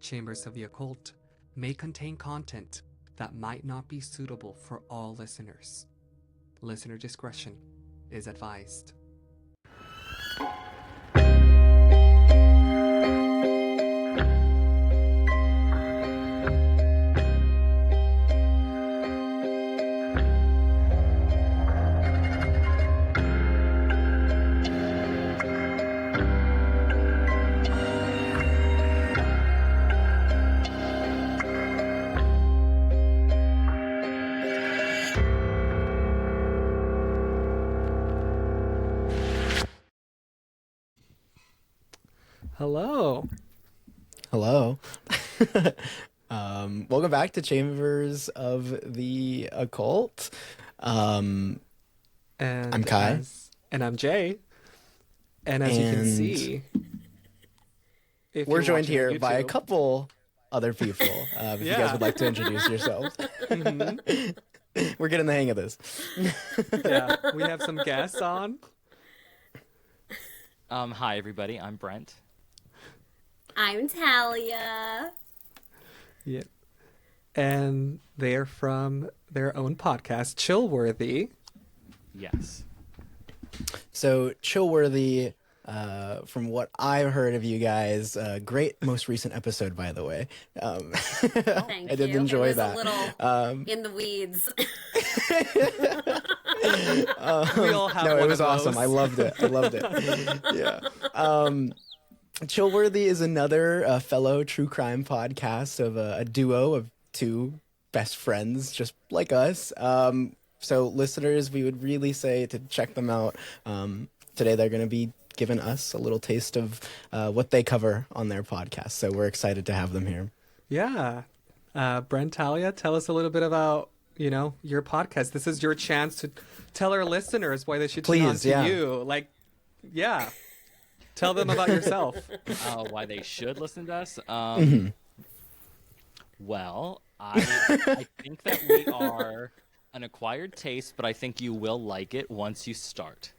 Chambers of the Occult may contain content that might not be suitable for all listeners. Listener discretion is advised. Hello. Hello. Welcome back to Chambers of the Occult. And I'm Kai. And I'm Jay. And as you can see, we're joined here by a couple other people. If you guys would like to introduce yourselves. We're getting the hang of this. Yeah, we have some guests on. Hi, everybody. I'm Brent. I'm Talia. Yeah. And they're from their own podcast, Chillworthy. Yes. So, Chillworthy, from what I've heard of you guys, great most recent episode, by the way. Thank I did you. enjoy It was that. A little in the weeds. We all have No, one it was of awesome. those. I loved it. Yeah. Chillworthy is another fellow true crime podcast of a duo of two best friends, just like us. So listeners, we would really say to check them out. Today they're going to be giving us a little taste of what they cover on their podcast. So we're excited to have them here. Yeah. Brent, Talia, tell us a little bit about, your podcast. This is your chance to tell our listeners why they should tune on to you. Tell them about yourself. Why they should listen to us? Well, I think that we are an acquired taste, but I think you will like it once you start.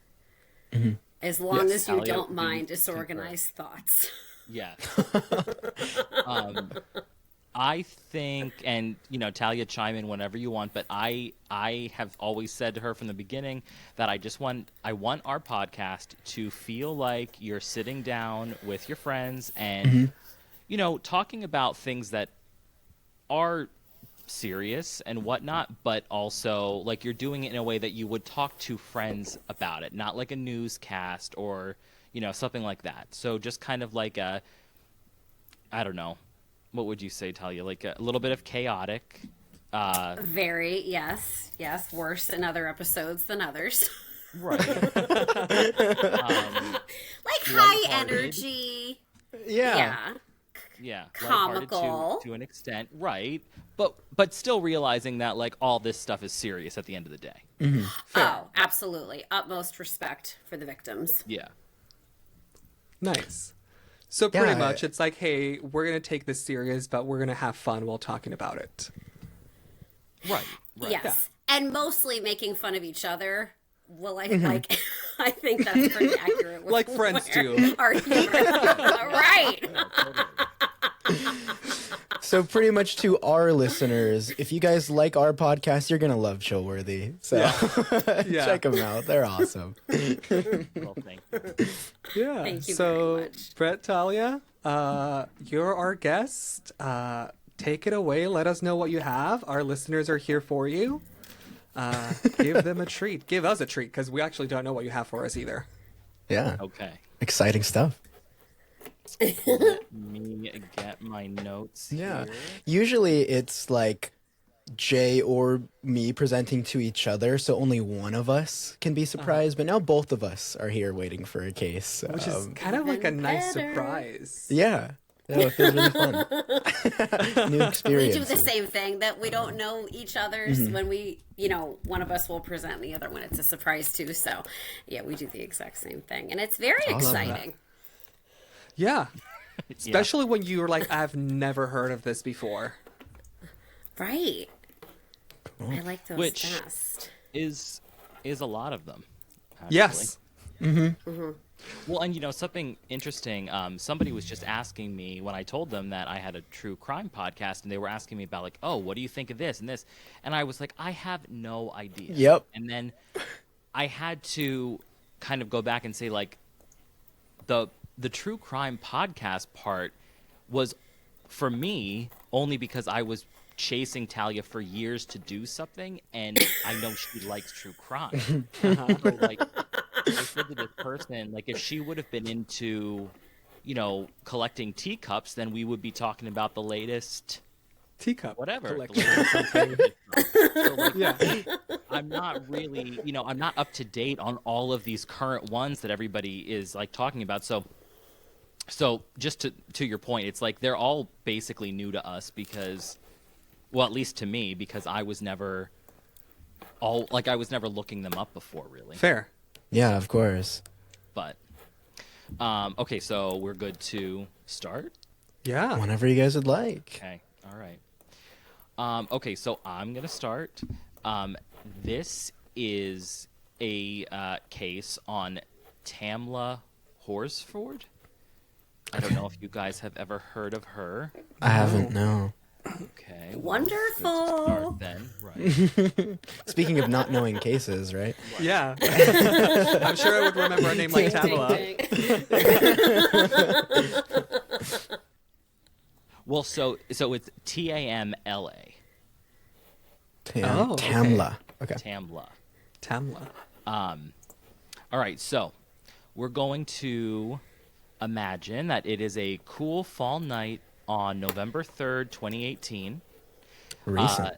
As long as you Talia, don't mind disorganized thoughts. Yes. I think, and Talia, chime in whenever you want, but I have always said to her from the beginning that I want our podcast to feel like you're sitting down with your friends and talking about things that are serious and whatnot, but also like you're doing it in a way that you would talk to friends about it, not like a newscast or something like that. So just kind of like I don't know. What would you say, Talia? Like a little bit of chaotic. Very, yes. Worse in other episodes than others. Right. High energy. Yeah. Yeah. Comical. To an extent. Right. But still realizing that like all this stuff is serious at the end of the day. Mm-hmm. Oh, absolutely. Utmost respect for the victims. Yeah. Nice. So pretty much it's like, hey, we're going to take this serious, but we're going to have fun while talking about it. Right. Yes. Yeah. And mostly making fun of each other. Well, I think that's pretty accurate. With Like friends do. Our humor. Right. So pretty much to our listeners, if you guys like our podcast, you're going to love Chillworthy. So check them out. They're awesome. Well, thank you. Yeah. Thank you so, very much. Brett, Talia, you're our guest. Take it away. Let us know what you have. Our listeners are here for you. Give them a treat. Give us a treat, because we actually don't know what you have for us either. Yeah. Okay. Exciting stuff. Let me get my notes Yeah. here. Usually it's like Jay or me presenting to each other, so only one of us can be surprised, but now both of us are here waiting for a case. Which is kind of like a nice better. surprise. Yeah. No, it feels really fun. New We experience. do the same thing that we don't know each other's when we, one of us will present and the other one. It's a surprise too. So, yeah, we do the exact same thing. And it's very exciting. Yeah. Especially when you're like, I've never heard of this before. Right. Cool. I like those Which best. is a lot of them. Actually. Yes. Well, and something interesting. Somebody was just asking me when I told them that I had a true crime podcast, and they were asking me about like, oh, what do you think of this and this? And I was like, I have no idea. Yep. And then I had to kind of go back and say like, the true crime podcast part was for me only because I was chasing Talia for years to do something, and I know she likes true crime. So, like, I said to this person, like, if she would have been into, collecting teacups, then we would be talking about the latest Teacup. whatever. Collection. So, like, Yeah. I'm not really, I'm not up to date on all of these current ones that everybody is like talking about. So just to your point, it's like they're all basically new to us because, well, at least to me, because I was never looking them up before, really. Fair. Yeah, of course. But okay, so we're good to start. Yeah. Whenever you guys would like. Okay, all right. Okay, so I'm gonna start. This is a case on Tamla Horsford. I don't know if you guys have ever heard of her. I haven't, no. Okay. Wonderful. Well, good to start then. Right. Speaking of not knowing cases, right? Yeah. I'm sure I would remember a name like Tamla. Well, so it's Tamla. Oh, okay. Tamla. Okay. Tamla. Tamla. All right, so we're going to imagine that it is a cool fall night on November 3rd, 2018. Recent.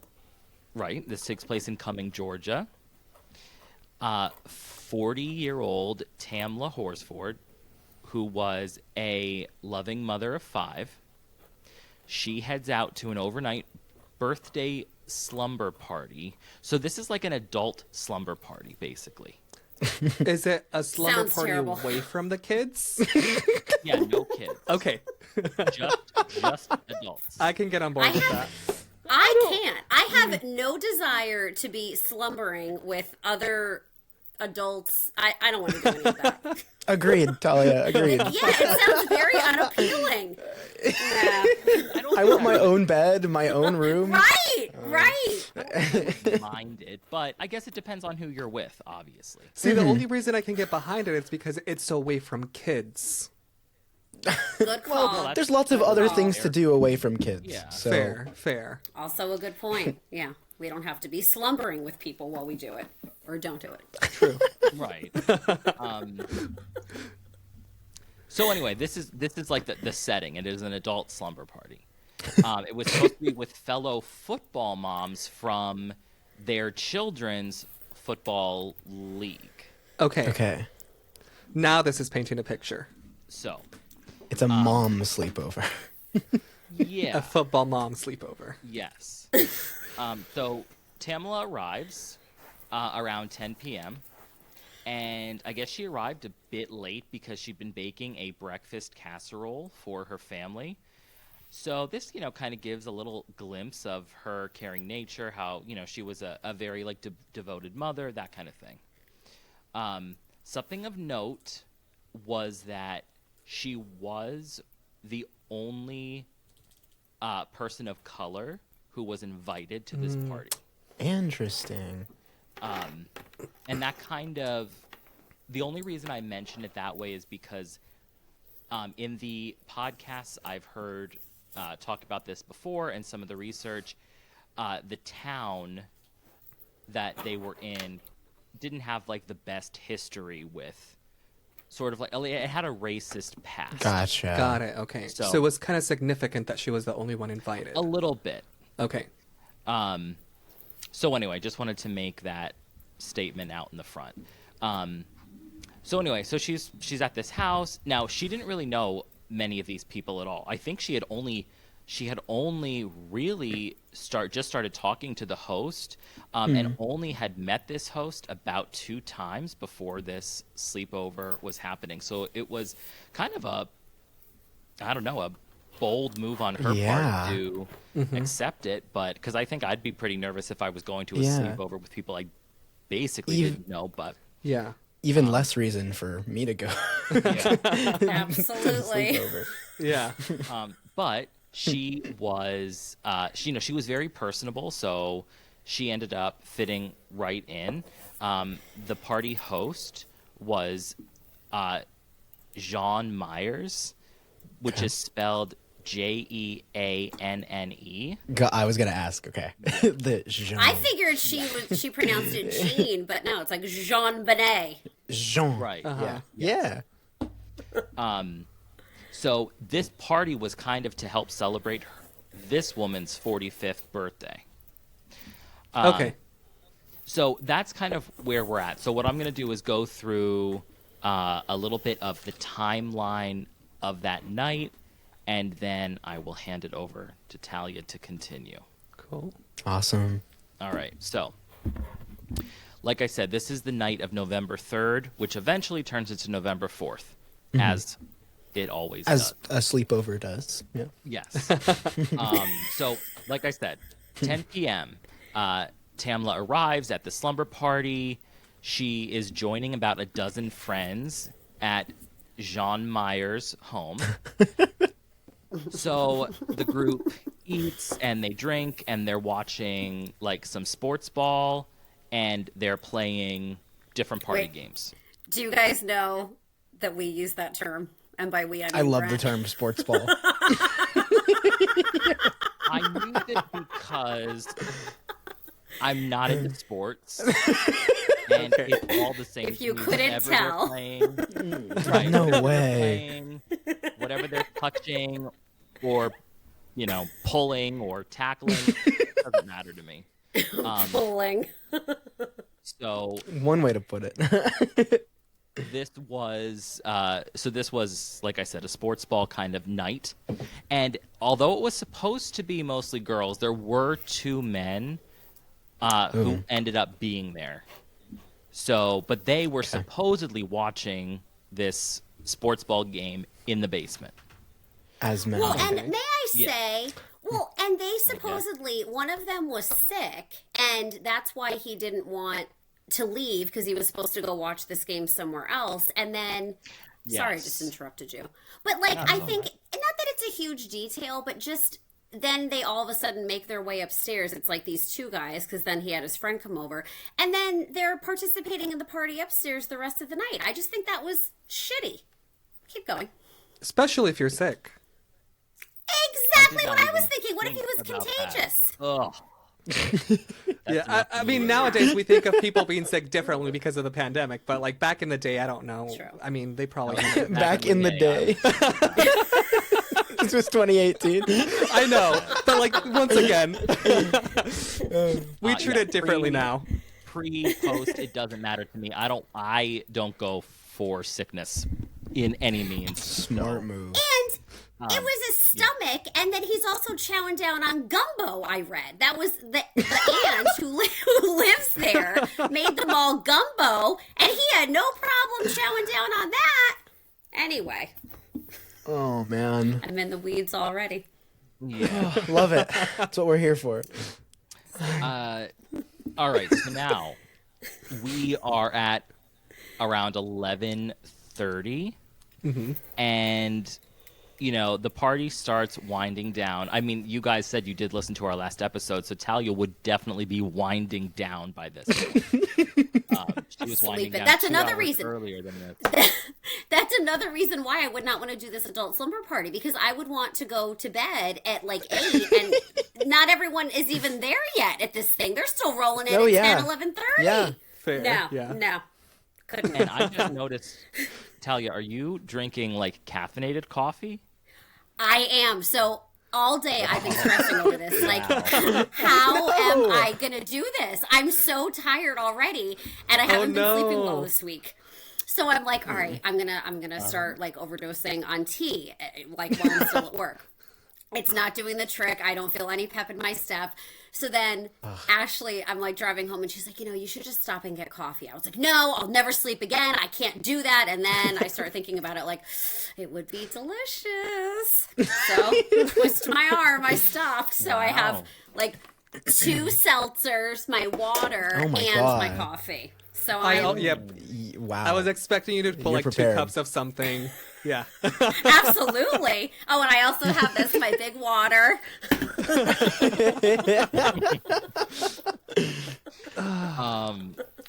Right. This takes place in Cumming, Georgia. 40-year-old Tamla Horsford, who was a loving mother of 5. She heads out to an overnight birthday slumber party. So this is like an adult slumber party, basically. Is it a slumber Sounds party terrible. away from the kids? Yeah, no kids. Okay. Just adults. I can get on board with that. I can't. I have no desire to be slumbering with other adults. I don't want to do any of that. Agreed, Talia. Agreed. Yeah, it sounds very unappealing. Yeah. I want my own bed, my own room. Right. don't mind it, but I guess it depends on who you're with, obviously. See, the only reason I can get behind it is because it's away from kids. Good call. There's lots of other things to do away from kids. Yeah. So. Fair. Also a good point. Yeah. We don't have to be slumbering with people while we do it. Or don't do it. True. Right. So anyway, this is like the setting. It is an adult slumber party. It was supposed to be with fellow football moms from their children's football league. Okay. Now this is painting a picture. So, It's a mom sleepover. yeah. A football mom sleepover. Yes. So Tamla arrives around 10 p.m. And I guess she arrived a bit late because she'd been baking a breakfast casserole for her family. So this, kind of gives a little glimpse of her caring nature, how, she was a very, like, devoted mother, that kind of thing. Something of note was that she was the only person of color who was invited to this party. Interesting. And that kind of, the only reason I mention it that way is because in the podcasts I've heard talk about this before and some of the research, the town that they were in didn't have like the best history with sort of like, it had a racist past. Gotcha. Got it. Okay. So it was kind of significant that she was the only one invited. A little bit. Okay. So anyway, just wanted to make that statement out in the front. So anyway, so she's at this house. Now, she didn't really know many of these people at all. I think she had only really started talking to the host, and only had met this host about 2 times before this sleepover was happening. So it was kind of a bold move on her part to accept it, but because I think I'd be pretty nervous if I was going to a sleepover with people I basically didn't know. But Yeah. Even less reason for me to go. Yeah. Absolutely. Sleepover. Yeah. But she was, she was very personable, so she ended up fitting right in. The party host was Jean Myers, which is spelled Jeanne. I was gonna ask. Okay, the Jean. I figured she pronounced it Jean, but no, it's like Jean Benet. Jean. Right. Uh-huh. Yeah. So this party was kind of to help celebrate this woman's 45th birthday. Okay. So that's kind of where we're at. So what I'm going to do is go through a little bit of the timeline of that night, and then I will hand it over to Talia to continue. Cool. Awesome. All right. So, like I said, this is the night of November 3rd, which eventually turns into November 4th, as it always As does. a sleepover does. Yeah. Yes. So, like I said, 10 p.m., Tamla arrives at the slumber party. She is joining about a dozen friends at Jean Meyer's home. So the group eats and they drink and they're watching like some sports ball and they're playing different party games. Do you guys know that we use that term? And by we, I mean I love the Brent. term sports ball. I used it because I'm not into sports. And it's all the same. If you to me, couldn't whatever tell. they're playing, right, No whatever they're way. playing, whatever they're touching or, pulling or tackling, doesn't matter to me. Pulling. So One way to put it. this was, like I said, a sports ball kind of night. And although it was supposed to be mostly girls, there were two men who ended up being there. So, but they were supposedly watching this sports ball game in the basement. As men. Well, and may I Yeah. say, and they supposedly, one of them was sick, and that's why he didn't want to leave because he was supposed to go watch this game somewhere else. And then, sorry, I just interrupted you. But, I think, not that it's a huge detail, but just then they all of a sudden make their way upstairs. It's like these two guys, because then he had his friend come over. And then they're participating in the party upstairs the rest of the night. I just think that was shitty. Keep going. Especially if you're sick. Exactly what not I was even thinking. What if he was think about contagious? Ugh. Yeah, I mean, nowadays we think of people being sick differently because of the pandemic, but back in the day, I don't know. True. I mean, they probably. Back in the day. This was 2018. I know, but once again, we treat it differently now. Pre-post, it doesn't matter to me. I don't go for sickness in any means. Smart move. And it was his stomach, and then he's also chowing down on gumbo, I read. That was the aunt who lives there made them all gumbo, and he had no problem chowing down on that. Anyway, Oh, man. I'm in the weeds already. Yeah. Love it. That's what we're here for. All right. So now we are at around 11:30, and the party starts winding down. I mean, you guys said you did listen to our last episode, so Talia would definitely be winding down by this point. She was winding down. That's 2 another hours reason. earlier than this. That's another reason why I would not want to do this adult slumber party, because I would want to go to bed at 8, and not everyone is even there yet at this thing. They're still rolling in at 10, 11:30. Yeah. Fair. No, Yeah. no. Couldn't. And I just noticed, Talia, are you drinking caffeinated coffee? I am. So all day I've been stressing over this. How am I going to do this? I'm so tired already, and I haven't been sleeping well this week. So I'm like, all right, I'm gonna start overdosing on tea, while I'm still at work. It's not doing the trick. I don't feel any pep in my step. So then Ashley, I'm driving home, and she's like, you should just stop and get coffee. I was like, no, I'll never sleep again. I can't do that. And then I start thinking about it it would be delicious. So twist my arm, I stopped. So I have 2 seltzers, my water, Oh my and God. my coffee. So Yep. Wow. I was expecting you to pull You're like prepared. 2 cups of something. Yeah. absolutely. Oh, and I also have this, my big water.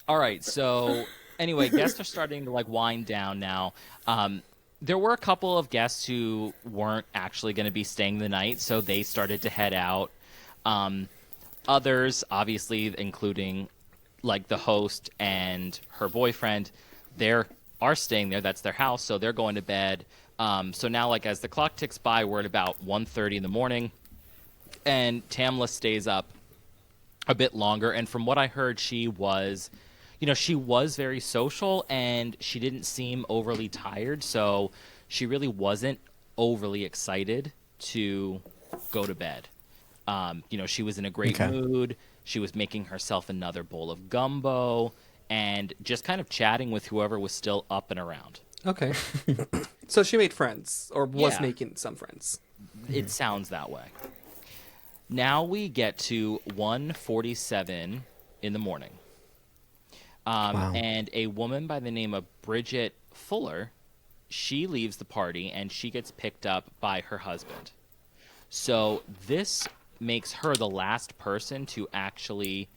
All right, so anyway, guests are starting to like wind down now. There were a couple of guests who weren't actually going to be staying the night, so they started to head out. Others, obviously, including like the host and her boyfriend, are staying there. That's their house, so they're going to bed. So now, like as the clock ticks by, we're at about 1:30 in the morning, and Tamla stays up a bit longer. And from what I heard, she was very social, and she didn't seem overly tired, so she really wasn't overly excited to go to bed. She was in a great mood. She was making herself another bowl of gumbo and just kind of chatting with whoever was still up and around. Okay. So she made friends, or was Yeah. making some friends. It sounds that way. Now we get to 1:47 in the morning. Wow. And a woman by the name of Bridget Fuller, she leaves the party and she gets picked up by her husband. So this makes her the last person to actually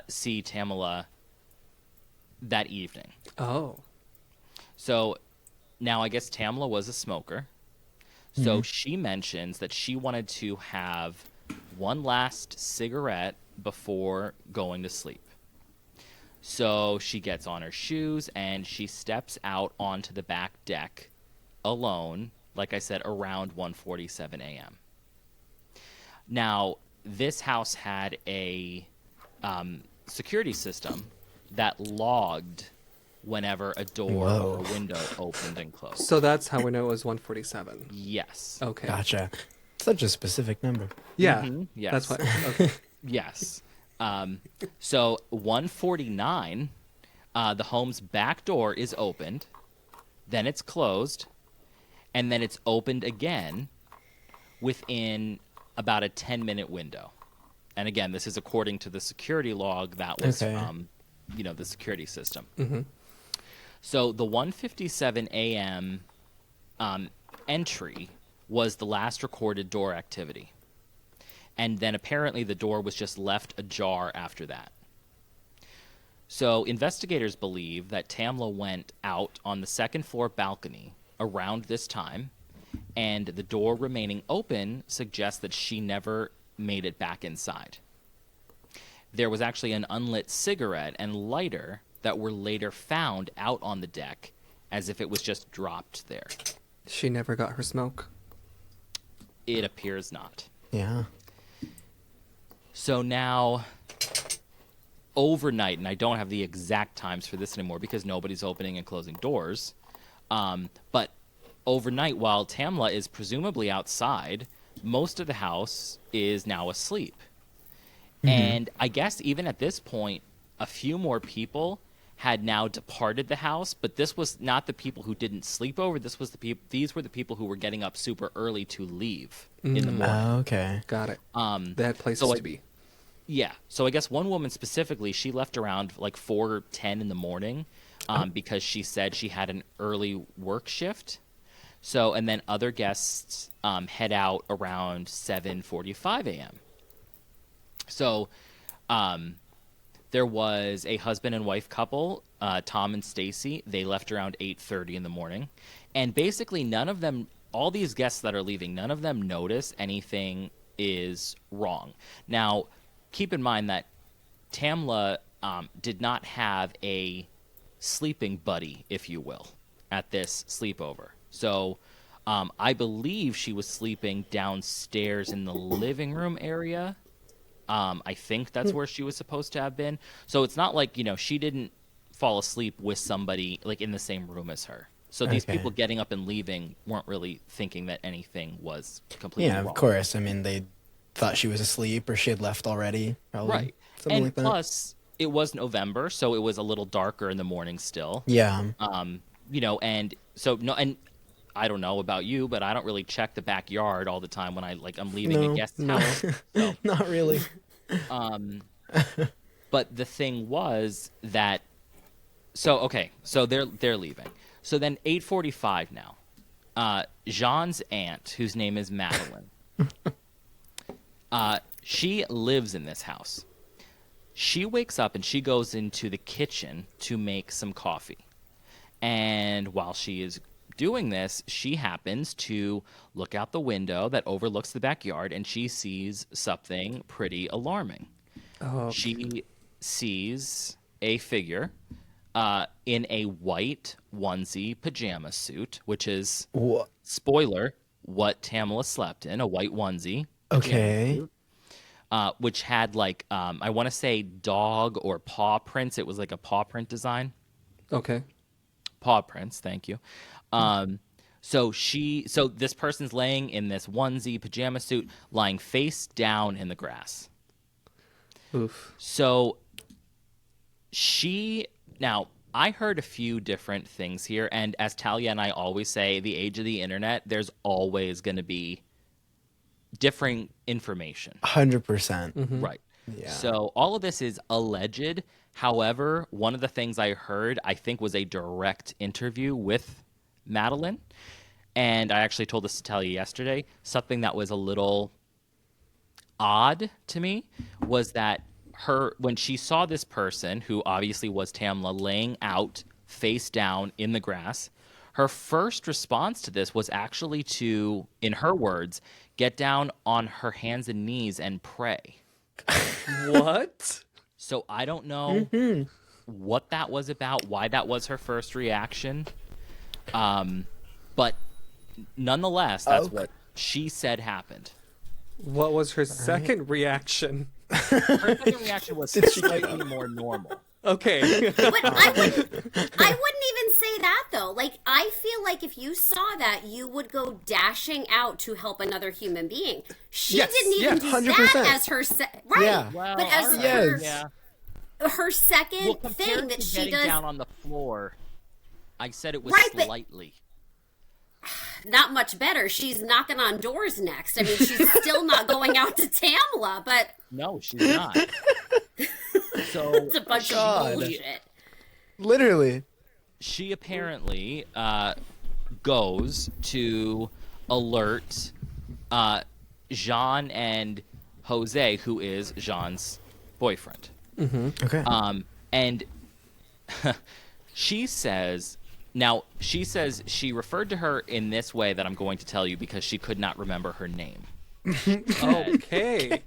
see Tamla that evening. Oh. So now I guess Tamla was a smoker. So she mentions that she wanted to have one last cigarette before going to sleep. So she gets on her shoes and she steps out onto the back deck alone, like I said, around 1:47 a.m. Now, this house had a security system that logged whenever a door or a window opened and closed. So that's how we know it was 147. Yes. Okay. Gotcha. Such a specific number. Yeah. Yes. That's what. Okay. Yes. So 1:49, the home's back door is opened, then it's closed, and then it's opened again within about a 10-minute window. And again, this is according to the security log that was from, the security system. Mm-hmm. So the 1:57 a.m. Entry was the last recorded door activity. And then apparently the door was just left ajar after that. So investigators believe that Tamla went out on the second floor balcony around this time, and the door remaining open suggests that she never made it back inside. There was actually an unlit cigarette and lighter that were later found out on the deck as if it was just dropped there. She never got her smoke. It appears not. Yeah. So now, overnight, and I don't have the exact times for this anymore because nobody's opening and closing doors, but overnight, while Tamla is presumably outside, most of the house is now asleep. And I guess even at this point, a few more people had now departed the house, but this was not the people who didn't sleep over. These were the people who were getting up super early to leave in the morning. Okay. Got it. They had places to be. Yeah. So I guess one woman specifically, she left around like 4:10 in the morning because she said she had an early work shift. So, and then other guests head out around 7:45 a.m. So, there was a husband and wife couple, Tom and Stacy. They left around 8:30 in the morning. And basically none of them, all these guests that are leaving, none of them notice anything is wrong. Now, keep in mind that Tamla did not have a sleeping buddy, if you will, at this sleepover. So I believe she was sleeping downstairs in the living room area. I think that's where she was supposed to have been. So it's not like, she didn't fall asleep with somebody like in the same room as her. So these people getting up and leaving weren't really thinking that anything was completely wrong. Yeah, of course. I mean, they thought she was asleep or she had left already. Probably. Right. Something And like that. plus, it was November, so it was a little darker in the morning still. Yeah. And so no, and I don't know about you, but I don't really check the backyard all the time when I'm leaving a guest's house. So, Not really. But the thing was that, so they're leaving. So then 8:45 now. Jean's aunt, whose name is Madeline, she lives in this house. She wakes up and she goes into the kitchen to make some coffee. And while she is doing this, she happens to look out the window that overlooks the backyard, and she sees something pretty alarming. Oh. She sees a figure in a white onesie pajama suit, which is, spoiler, what Tamla slept in, a white onesie. Okay. Suit, which had like, I want to say dog or paw prints. It was like a paw print design. Okay. Paw prints, thank you. So this person's laying in this onesie pajama suit, lying face down in the grass. Oof. So now I heard a few different things here, and as Talia and I always say, the age of the internet, there's always going to be different information. 100%. Right. Yeah. So all of this is alleged. However, one of the things I heard, I think, was a direct interview with Madeline. And I actually told this to Talia yesterday. Something that was a little odd to me was that when she saw this person, who obviously was Tamla, laying out face down in the grass, her first response to this was actually to, in her words, get down on her hands and knees and pray. What? So I don't know what that was about, why that was her first reaction. But nonetheless, that's what she said happened. What was her second reaction? Her second reaction was slightly more normal. Okay. But I wouldn't even say that, though. Like, I feel like if you saw that, you would go dashing out to help another human being. She didn't even do 100%. that as her right. Yeah. Well, but as her second thing that she getting does, down on the floor, I said it was but slightly. not much better. She's knocking on doors next. I mean, she's still not going out to Tamla, but No, she's not. So it's a bunch of bullshit. Literally. she apparently goes to alert Jean and Jose, who is Jean's boyfriend. Okay. And she says she referred to her in this way that I'm going to tell you because she could not remember her name. Okay.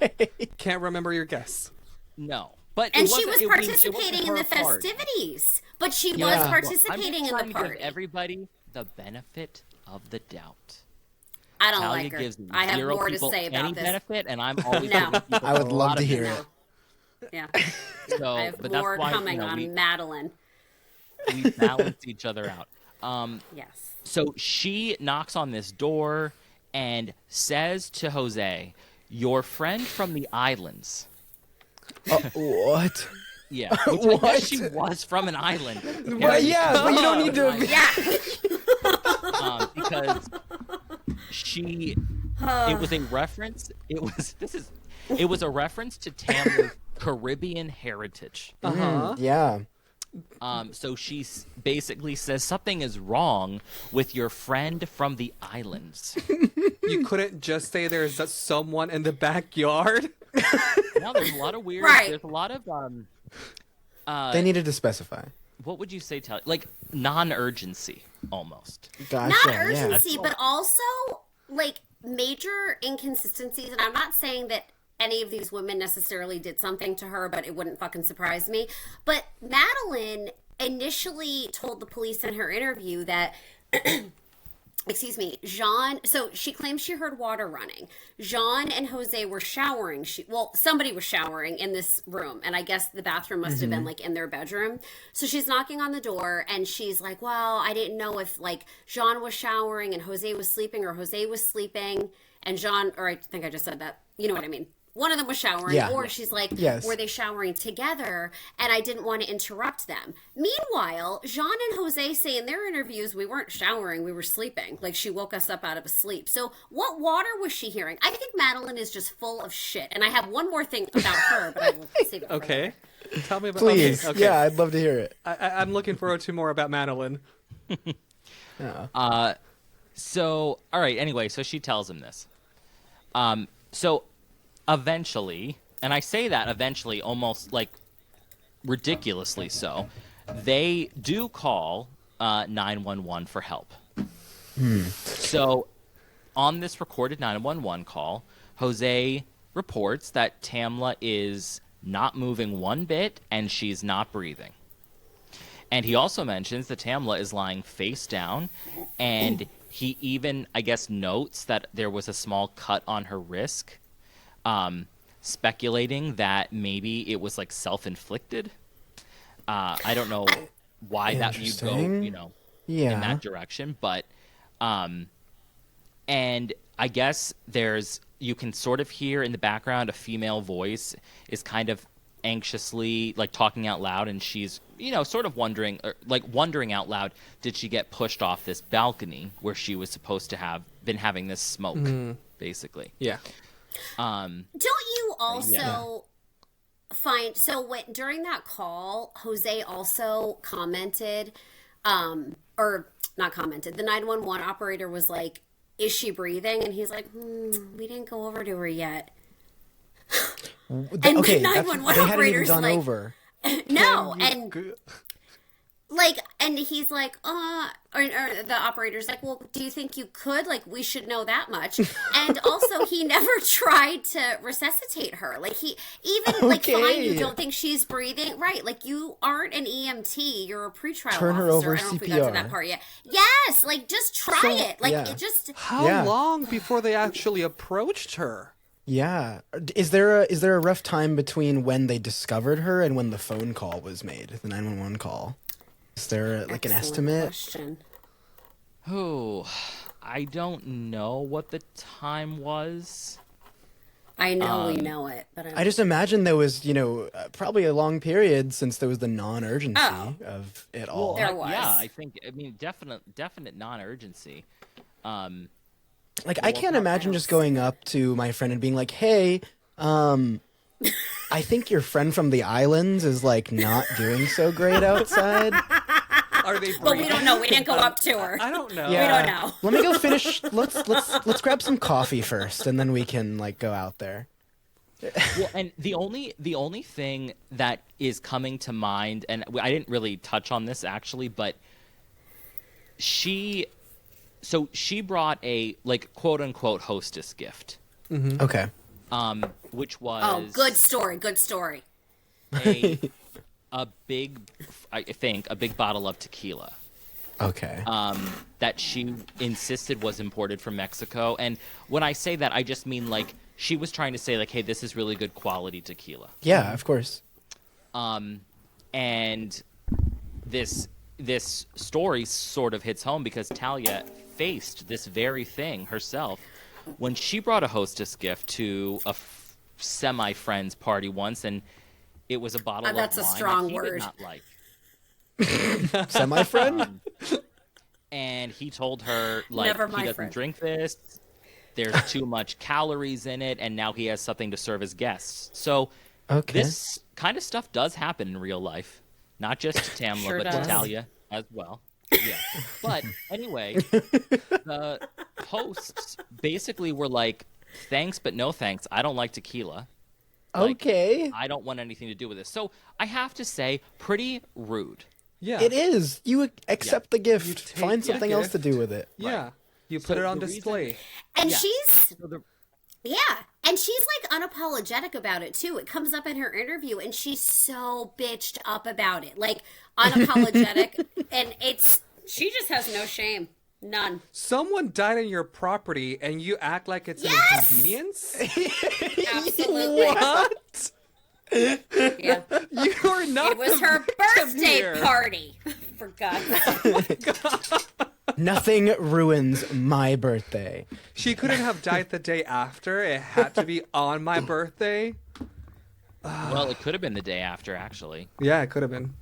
Can't remember your guess. No. But And she was participating in the festivities. But she was participating in the Give party. everybody the benefit of the doubt. I don't Talia like her. gives I have zero more to people say any about this. benefit, and I'm always No. giving people I would a love lot to of hear benefit. it. Yeah. So, I have but that's more why, coming on Madeline. we balance each other out. Yes. So she knocks on this door and says to Jose, "Your friend from the islands." What? Yeah, which I What? guess she was from an island. Well, yeah, but you don't need to. Yeah. Because it was a reference. It was a reference to Tamla's Caribbean heritage. Yeah. So she basically says something is wrong with your friend from the islands. You couldn't just say there's someone in the backyard? Now there's a lot of weird. Right. There's a lot of They needed to specify. what would you say, Talia? Like non-urgency almost. Gotcha. Not yeah. urgency, but also like major inconsistencies. And I'm not saying that any of these women necessarily did something to her, but it wouldn't fucking surprise me. But Madeline initially told the police in her interview that excuse me, Jean, so she claims she heard water running. Jean and Jose were showering. Somebody was showering in this room, and I guess the bathroom must have been like in their bedroom. So she's knocking on the door, and she's like, well, I didn't know if like Jean was showering and Jose was sleeping, or Jose was sleeping and Jean, or I think I just said that, you know what I mean. one of them was showering, Yeah. or she's like, Yes. were they showering together? And I didn't want to interrupt them. Meanwhile, Jean and Jose say in their interviews, we weren't showering, we were sleeping. Like, she woke us up out of a sleep. So what water was she hearing? I think Madeline is just full of shit. And I have one more thing about her, but I will save it for Okay. later. Tell me about. Please. Okay. Yeah, I'd love to hear it. I'm looking forward to more about Madeline. So, all right, anyway, so she tells him this. So eventually, and I say that eventually almost like ridiculously so, they do call 911 for help. So on this recorded 911 call, Jose reports that Tamla is not moving one bit and she's not breathing. And he also mentions that Tamla is lying face down, and he even, I guess, notes that there was a small cut on her wrist, speculating that maybe it was like self-inflicted. I don't know why that you go, Interesting. in that direction, but and I guess you can sort of hear in the background a female voice is kind of anxiously like talking out loud, and she's sort of wondering out loud, did she get pushed off this balcony where she was supposed to have been having this smoke, basically. Yeah. Don't you also find during that call, Jose also commented, or not commented, the 911 operator was like, is she breathing? And he's like, we didn't go over to her yet. And Okay, the 911 they hadn't even operator's gone like, over. no, and he's like, or the operator's like, well, do you think you could? Like, we should know that much. And also, he never tried to resuscitate her. Like, he even like, fine, you don't think she's breathing, right? Like, you aren't an EMT, you're a pretrial Turn her officer. over I don't know if we got to CPR. that part yet. Yes, like, just try it. Like, it just. How long before they actually approached her? Yeah. Is there a rough time between when they discovered her and when the phone call was made, the 911 call? Is there an Excellent estimate? question. Oh, I don't know what the time was. I know we know it, but I just imagine there was, probably a long period since there was the non-urgency of it all. There was. Yeah, I mean, definite non-urgency. Like, I can't imagine just going up to my friend and being like, hey, I think your friend from the islands is, like, not doing so great outside. Are they? But we don't know. We didn't go up to her. I don't know. We don't know. Let me go finish. Let's grab some coffee first, and then we can, like, go out there. Well, and the only thing that is coming to mind, and I didn't really touch on this actually, but she brought a, like, quote unquote hostess gift. Mm-hmm. Okay. Which was good story. a big bottle of tequila. Okay. That she insisted was imported from Mexico. And when I say that, I just mean, like, she was trying to say, like, hey, this is really good quality tequila. Yeah, of course. And this story sort of hits home because Talia faced this very thing herself when she brought a hostess gift to a semi-friend's party once, and it was a bottle of wine that's a strong that he word. did not like. Semi-friend? And he told her, like, Never he my doesn't friend. drink this. There's too much calories in it, and now he has something to serve his guests. So this kind of stuff does happen in real life. Not just to Tamla, Sure but does. to Talia as well. Yeah. But anyway, the hosts basically were like, thanks, but no thanks. I don't like tequila. Like, Okay. I don't want anything to do with this. So I have to say, pretty rude. Yeah. It is. You accept the gift. You take Find the something else to gift. do with it. Yeah. You put So it on the reason- display. And Yeah. she's So the- and she's like unapologetic about it too. It comes up in her interview, and she's so bitched up about it, like unapologetic, and she just has no shame, none. Someone died on your property and you act like it's Yes! an inconvenience? Absolutely, What? yeah. You are not It was the her victim birthday here. party, for God's sake. Nothing ruins my birthday. She couldn't have died the day after. It had to be on my birthday. Well, it could have been the day after, actually. Yeah, it could have been.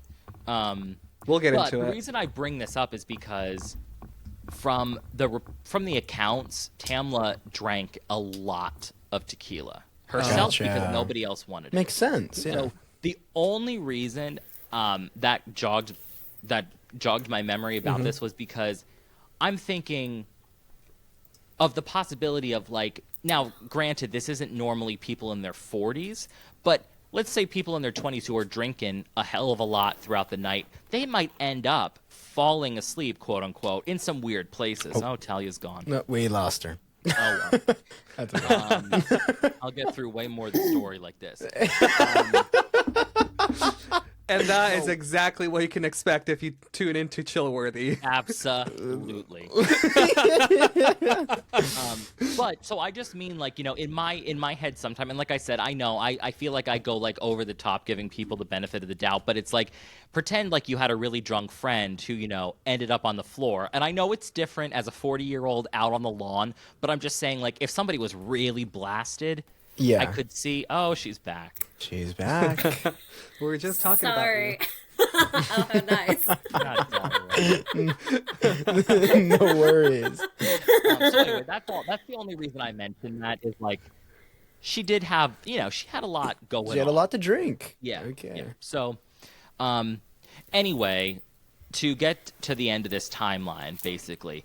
We'll get into the it. reason I bring this up is because from the accounts, Tamla drank a lot of tequila herself because nobody else wanted it. Makes sense. Yeah. So the only reason that jogged my memory about this was because I'm thinking of the possibility of, like, now granted, this isn't normally people in their 40s, but let's say people in their 20s who are drinking a hell of a lot throughout the night, they might end up falling asleep, quote unquote, in some weird places. Oh, Talia's gone. No, we lost her. Oh, well. That's okay. I'll get through way more of the story like this. And that is exactly what you can expect if you tune into Chillworthy. Absolutely. But so I just mean, like, you know, in my head sometime, and like I said, I know I feel like I go like over the top giving people the benefit of the doubt, but it's like, pretend like you had a really drunk friend who, you know, ended up on the floor. And I know it's different as a 40-year-old out on the lawn, but I'm just saying, like, if somebody was really blasted, Yeah. I could see, oh, she's back. She's back. We were just talking Sorry. about Oh, nice. God, Talia. No worries. So anyway, that's the only reason I mentioned that is, like, she did have, you know, she had a lot going on. She had a lot to drink. Yeah. Okay. Yeah. So, anyway, to get to the end of this timeline, basically,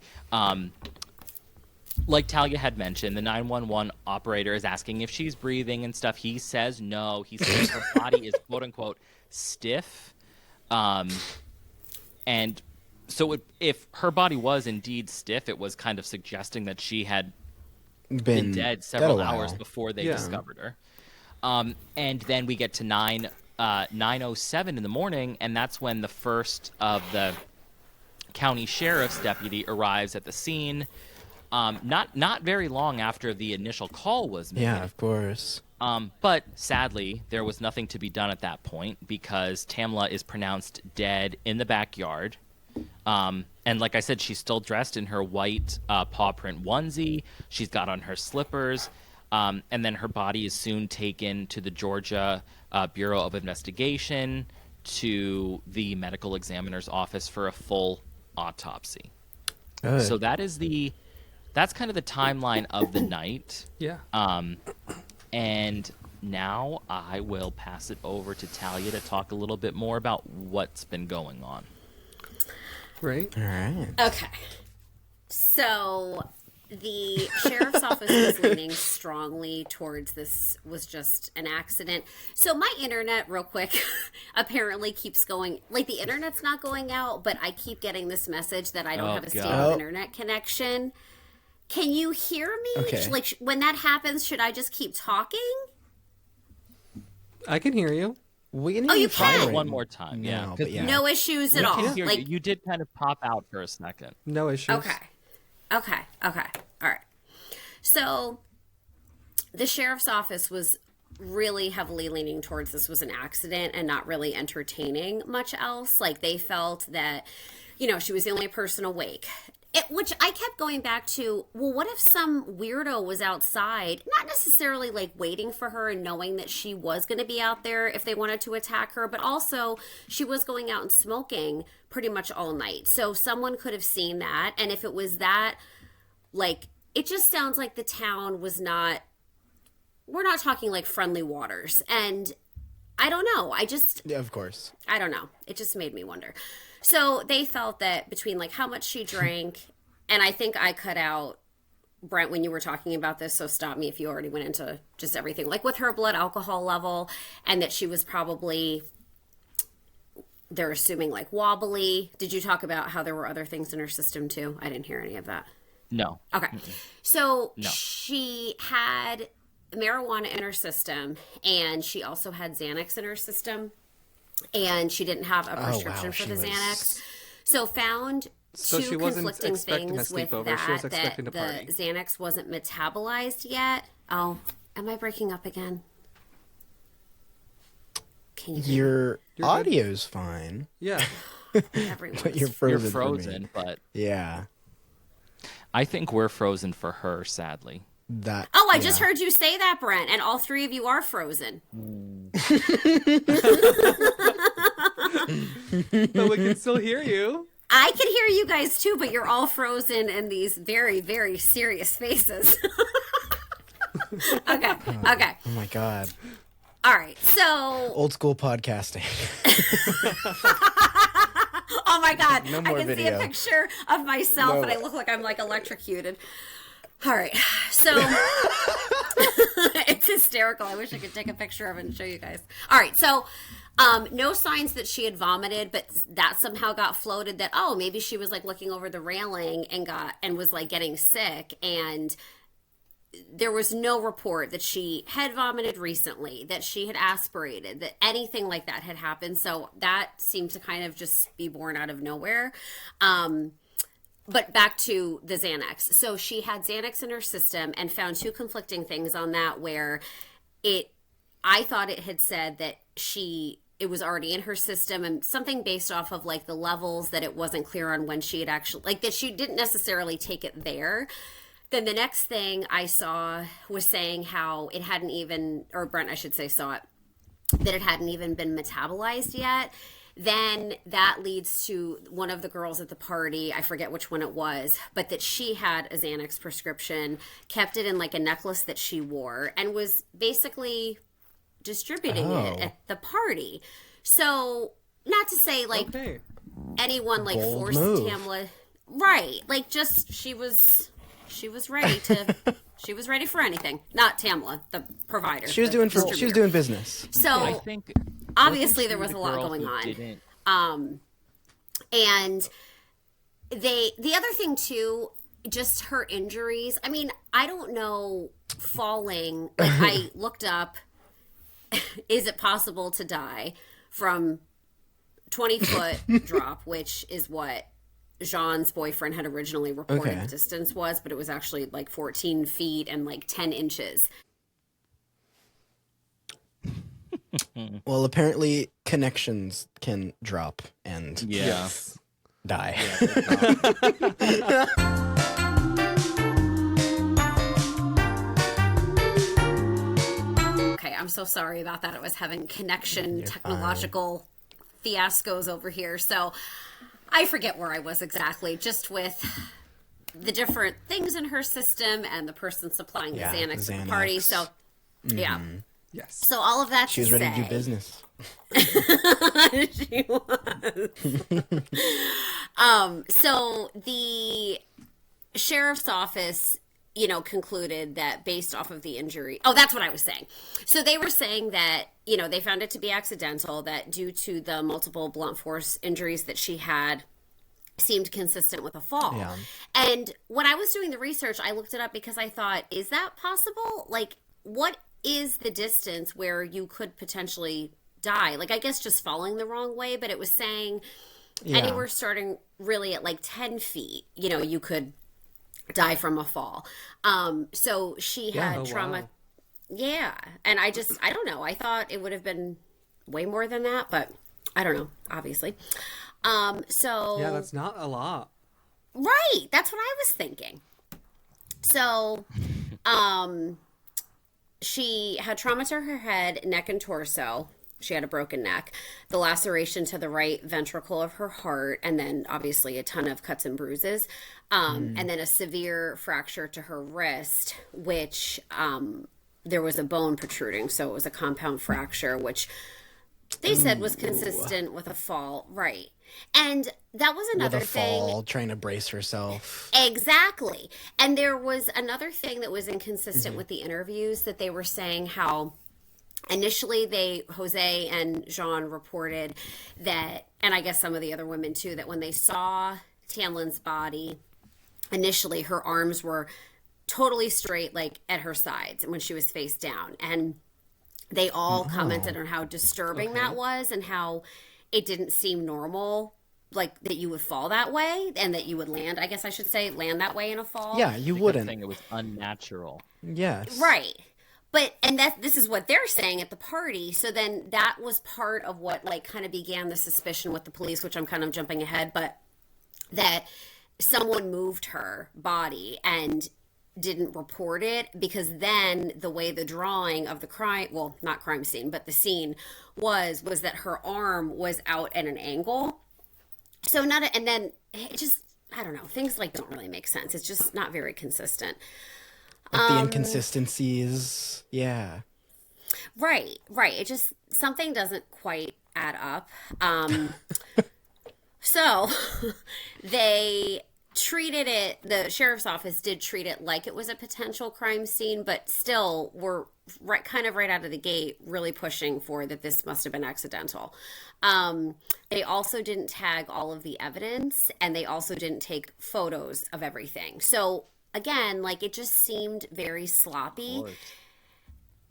like Talia had mentioned, the 911 operator is asking if she's breathing and stuff. He says no. He says her body is, quote unquote, stiff. And so if her body was indeed stiff, it was kind of suggesting that she had been dead several hours before they discovered her. And then we get to 9:07 in the morning, and that's when the first of the county sheriff's deputy arrives at the scene. Not very long after the initial call was made. Yeah, of course. But sadly, there was nothing to be done at that point because Tamla is pronounced dead in the backyard. And like I said, she's still dressed in her white paw print onesie. She's got on her slippers. And then her body is soon taken to the Georgia Bureau of Investigation, to the medical examiner's office for a full autopsy. Good. So that's kind of the timeline of the night. Yeah. And now I will pass it over to Talia to talk a little bit more about what's been going on. Right. All right. Okay. So the sheriff's office was leaning strongly towards this was just an accident. So my internet, real quick, apparently keeps going, like, the internet's not going out, but I keep getting this message that I don't have a stable internet connection. Can you hear me? Okay. Like, when that happens, should I just keep talking? I can hear you. We can Oh, hear you fine can? right One more time, yeah. now, but yeah. No issues at I all. can hear Like, you. You did kind of pop out for a second. No issues. Okay. All right. So the sheriff's office was really heavily leaning towards this was an accident and not really entertaining much else. Like, they felt that, you know, she was the only person awake. Which I kept going back to, well, what if some weirdo was outside, not necessarily like waiting for her and knowing that she was going to be out there if they wanted to attack her, but also she was going out and smoking pretty much all night. So someone could have seen that. And if it was that, like, it just sounds like the town was not, we're not talking like friendly waters. And I don't know. Yeah, of course. I don't know. It just made me wonder. So they felt that between like how much she drank, and I think I cut out, Brent, when you were talking about this, so stop me if you already went into just everything, like with her blood alcohol level, and that she was probably, they're assuming, like wobbly. Did you talk about how there were other things in her system too? I didn't hear any of that. No. Okay. So No. she had marijuana in her system, and she also had Xanax in her system, and she didn't have a prescription for the Xanax. So found So two she wasn't conflicting expecting a things with sleepover. that, She was expecting that to party. the Xanax wasn't metabolized yet. Oh, am I breaking up again? Can you hear Your audio's fine, Yeah. everyone? but you're frozen. You're for me. frozen, but Yeah. I think we're frozen for her, sadly. That. Oh, I just heard you say that, Brent, and all three of you are frozen. But we can still hear you. I can hear you guys too, but you're all frozen in these very, very serious faces. Okay. Oh my God. All right, so... Old school podcasting. Oh my God, No I more can see video. a picture of myself No. and I look like I'm like electrocuted. All right, so it's hysterical. I wish I could take a picture of it and show you guys. All right, so no signs that she had vomited, but that somehow got floated that, oh, maybe she was like looking over the railing and was like getting sick, and there was no report that she had vomited recently, that she had aspirated, that anything like that had happened. So that seemed to kind of just be born out of nowhere. But back to the Xanax. So she had Xanax in her system and found two conflicting things on that where I thought it had said that it was already in her system, and something based off of like the levels that it wasn't clear on when she had actually, like that she didn't necessarily take it there. Then the next thing I saw was saying how it hadn't even, or Brent, I should say, saw it, that it hadn't even been metabolized yet. Then that leads to one of the girls at the party, I forget which one it was, but that she had a Xanax prescription, kept it in like a necklace that she wore, and was basically distributing it at the party. So, not to say like anyone like Bold forced move. Tamla, right? Like just she was ready to. She was ready for anything. Not Tamla, the provider. She was doing business. So I think obviously there was a lot going on. And the other thing too, just her injuries. I mean, I don't know, falling. Like I looked up, is it possible to die from 20-foot drop, which is what Jean's boyfriend had originally reported the distance was, but it was actually like 14 feet and like 10 inches. Well, apparently connections can drop and die. Okay, I'm so sorry about that. I was having connection technological fiascos over here. So I forget where I was exactly, just with the different things in her system and the person supplying the Xanax at the party. So, yeah. Yes. So all of that She was ready to do business. She was. So the sheriff's office, concluded that based off of the injury. Oh, that's what I was saying. So they were saying that, they found it to be accidental, that due to the multiple blunt force injuries that she had, seemed consistent with a fall. Yeah. And when I was doing the research, I looked it up because I thought, is that possible? Like, what is the distance where you could potentially die? Like, I guess just falling the wrong way, but it was saying anywhere starting really at like 10 feet, you could die from a fall. So she had trauma. Wow. Yeah. And I don't know. I thought it would have been way more than that, but I don't know, obviously. So yeah, that's not a lot. Right. That's what I was thinking. So, she had trauma to her head, neck, and torso. She had a broken neck, the laceration to the right ventricle of her heart, and then obviously a ton of cuts and bruises, and then a severe fracture to her wrist, which there was a bone protruding, so it was a compound fracture, which they said was consistent with a fall. Right. And that was another thing. Trying to brace herself. Exactly. And there was another thing that was inconsistent with the interviews, that they were saying how initially Jose and Jean reported that, and I guess some of the other women too, that when they saw Tamlin's body, initially her arms were totally straight, like at her sides, and when she was face down. And they all commented on how disturbing that was, and how it didn't seem normal, like that you would fall that way and that you would land, I guess I should say, land that way in a fall. Yeah, you wouldn't. It was unnatural. Yes. Right. But, and this is what they're saying at the party. So then that was part of what like kind of began the suspicion with the police, which I'm kind of jumping ahead, but that someone moved her body and didn't report it, because then the way the drawing of the crime, well, not crime scene, but the scene was that her arm was out at an angle. So and then it just, I don't know, things like don't really make sense. It's just not very consistent. Like the inconsistencies, yeah. Right. It just, something doesn't quite add up. So they treated it, the sheriff's office did treat it like it was a potential crime scene, but still were kind of right out of the gate really pushing for that this must have been accidental. They also didn't tag all of the evidence, and they also didn't take photos of everything. So again, like, it just seemed very sloppy.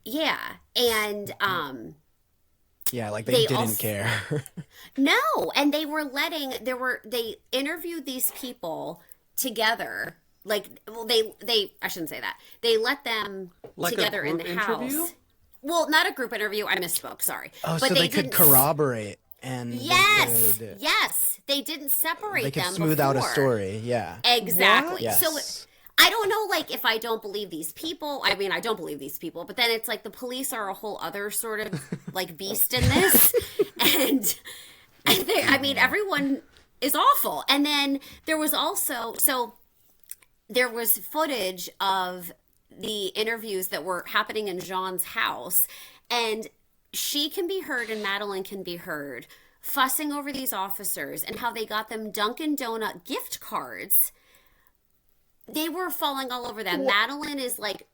Yeah. And yeah, like they didn't care. No, and they interviewed these people together. Like, well, they I shouldn't say that. They let them like together in the interview? house. Well, not a group interview. I misspoke. Sorry. Oh, but so they could corroborate and yes, they didn't separate them. They could smooth out a story. Yeah. Exactly. Yes. So I don't know, like, if I don't believe these people. I mean, I don't believe these people, but then it's like the police are a whole other sort of like beast in this, and I mean, everyone is awful. And then there was also there was footage of the interviews that were happening in Jean's house, and she can be heard and Madeline can be heard fussing over these officers and how they got them Dunkin' Donut gift cards. They were falling all over them. Madeline is like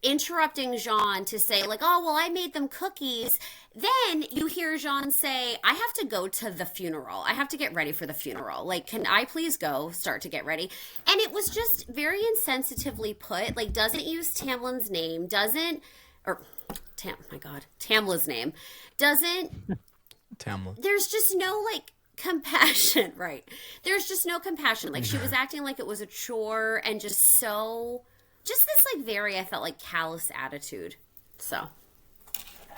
interrupting Jean to say, like, oh, well, I made them cookies. Then you hear Jean say, I have to go to the funeral. I have to get ready for the funeral. Like, can I please go start to get ready? And it was just very insensitively put. Like, doesn't use Tamla's name, Tamla's name. Tamla. There's just no, like, compassion, right? There's just no compassion. Like, she was acting like it was a chore, and just this, like, very, I felt like, callous attitude. So,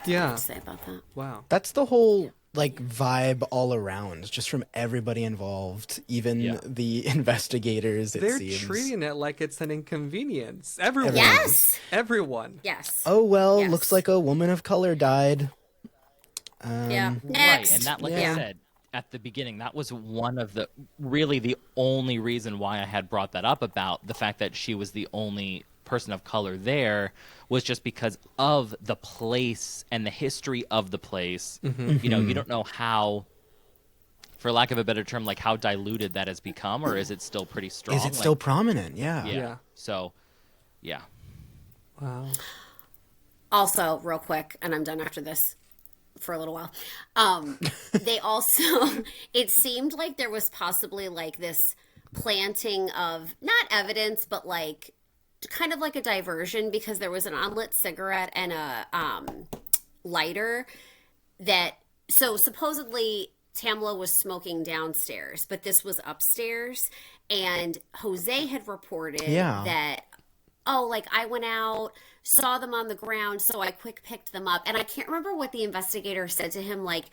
Yeah. what to say about that? Wow. That's the whole, like, vibe all around, just from everybody involved, even the investigators, They're seems. treating it like it's an inconvenience. Everyone. Yes. Everyone. Yes. Oh, well, Yes. looks like a woman of color died. Yeah. Right, Next. and that, like Yeah. I said at the beginning, that was really the only reason why I had brought that up, about the fact that she was the only person of color there, was just because of the place and the history of the place. You know, you don't know how, for lack of a better term, like, how diluted that has become, or is it still pretty strong? Is it still prominent? Yeah. Yeah. So, yeah. Wow. Also, real quick, and I'm done after this for a little while. They also, it seemed like there was possibly, like, this planting of, not evidence, but, like, kind of like a diversion, because there was an unlit cigarette and a lighter that, so supposedly Tamla was smoking downstairs, but this was upstairs, and Jose had reported that, oh, like, I went out, saw them on the ground, so I quick picked them up. And I can't remember what the investigator said to him. Like,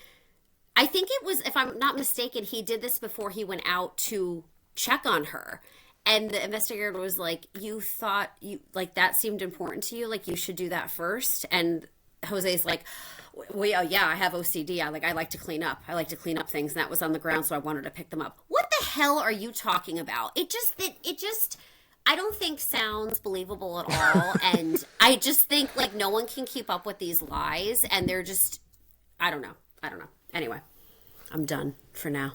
I think it was, if I'm not mistaken, he did this before he went out to check on her. And the investigator was like, you thought like, that seemed important to you? Like, you should do that first? And Jose's like, well, yeah, I have OCD. I like to clean up. I like to clean up things. And that was on the ground, so I wanted to pick them up. What the hell are you talking about? It just I don't think sounds believable at all. And I just think, like, no one can keep up with these lies, and they're just, I don't know. Anyway, I'm done for now.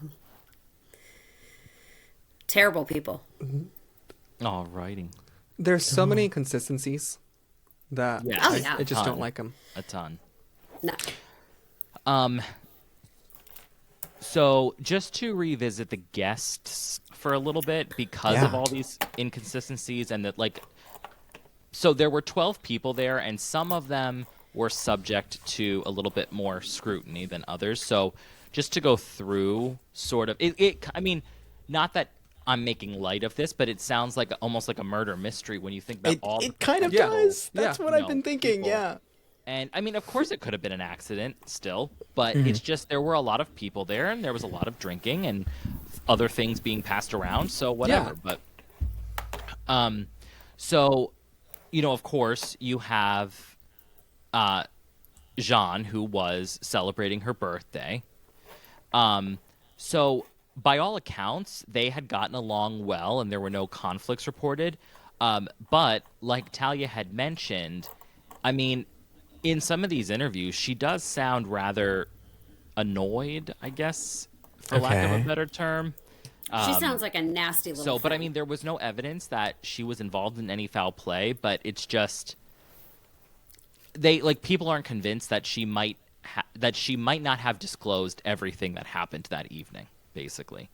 Terrible people. All righty. There's so many inconsistencies that I just don't like them. A ton. No. So just to revisit the guests for a little bit, because of all these inconsistencies, and that, like, so there were 12 people there, and some of them were subject to a little bit more scrutiny than others. So just to go through sort of I mean, not that I'm making light of this, but it sounds like almost like a murder mystery when you think about it kind of does. That's what I've been thinking. People. Yeah. And I mean, of course, it could have been an accident still, but it's just, there were a lot of people there, and there was a lot of drinking, and other things being passed around. So whatever. But so, you know, of course, you have Jean, who was celebrating her birthday. So by all accounts, they had gotten along well and there were no conflicts reported. But like Talia had mentioned, I mean, in some of these interviews, she does sound rather annoyed, I guess, for lack of a better term. She sounds like a nasty little But I thing. mean, there was no evidence that she was involved in any foul play, but it's just people aren't convinced that she might not have disclosed everything that happened that evening, basically.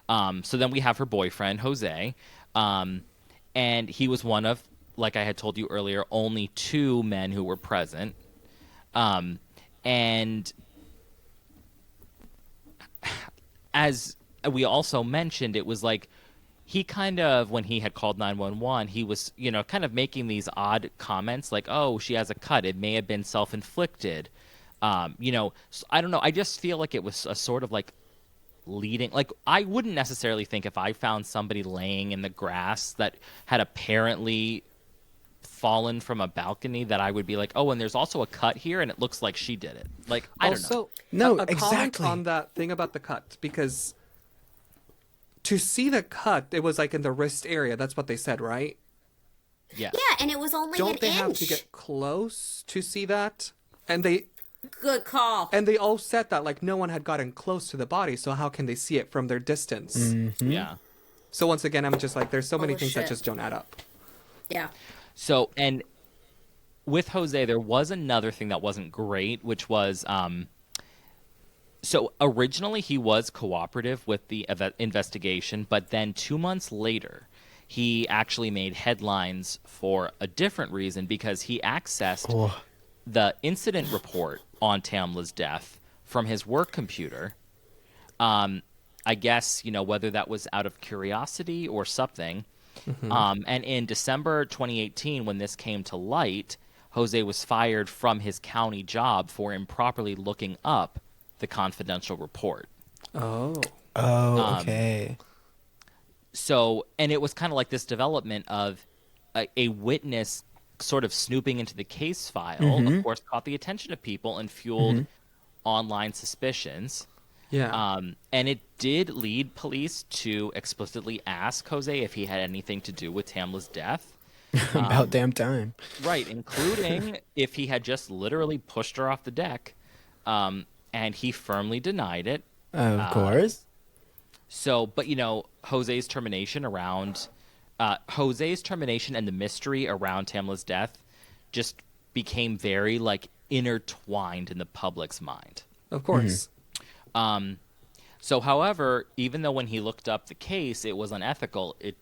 So then we have her boyfriend, Jose, and he was one of, like I had told you earlier, only 2 men who were present. And as we also mentioned, it was like he kind of, when he had called 911, he was, you know, kind of making these odd comments like, oh, she has a cut. It may have been self-inflicted. You know, I don't know. I just feel like it was a sort of like leading, like I wouldn't necessarily think if I found somebody laying in the grass that had apparently fallen from a balcony that I would be like, oh, and there's also a cut here and it looks like she did it. Like, I don't know. No, a comment exactly. on that thing about the cut, because to see the cut, it was like in the wrist area. That's what they said, right? Yeah. Yeah, and it was only Don't an they inch. have to get close to see that? And they Good call. all said that like no one had gotten close to the body, so how can they see it from their distance? Yeah. So once again, I'm just like, there's so many Holy things that shit. just don't add up. Yeah. So, and with Jose, there was another thing that wasn't great, which was, so originally he was cooperative with the investigation, but then 2 months later, he actually made headlines for a different reason because he accessed the incident report on Tamla's death from his work computer. I guess, you know, whether that was out of curiosity or something. And in December 2018, when this came to light, Jose was fired from his county job for improperly looking up the confidential report. Oh. Okay. So, and it was kind of like this development of a witness sort of snooping into the case file, of course, caught the attention of people and fueled online suspicions. Yeah. And it did lead police to explicitly ask Jose if he had anything to do with Tamla's death. About damn time. Right, including if he had just literally pushed her off the deck. And he firmly denied it. Of course. So, but, you know, Jose's termination and the mystery around Tamla's death just became very, like, intertwined in the public's mind. Of course. So, however, even though when he looked up the case, it was unethical, it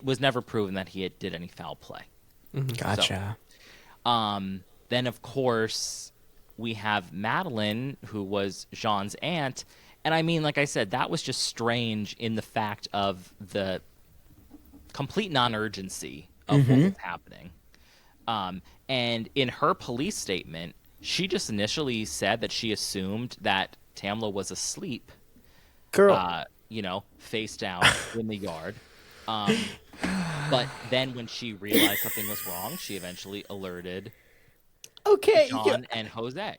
was never proven that he did any foul play. Gotcha. Then, of course, we have Madeline, who was Jean's aunt. And I mean, like I said, that was just strange in the fact of the complete non-urgency of what was happening. And in her police statement, she just initially said that she assumed that Tamla was asleep, Girl. you know, face down in the yard. But then when she realized something was wrong, she eventually alerted Okay. John and Jose.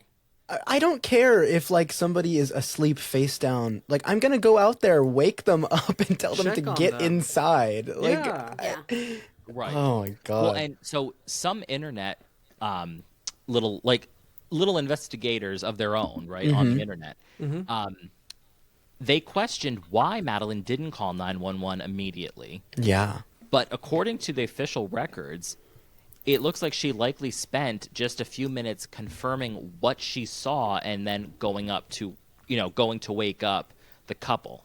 I don't care if like somebody is asleep face down. Like I'm gonna go out there, wake them up, and tell them Check to on get them. inside. Like, Yeah. Yeah. Right. oh my god. Well, and so some internet, little investigators of their own, right, on the internet, they questioned why Madeline didn't call 911 immediately. Yeah. But according to the official records, it looks like she likely spent just a few minutes confirming what she saw and then going to wake up the couple.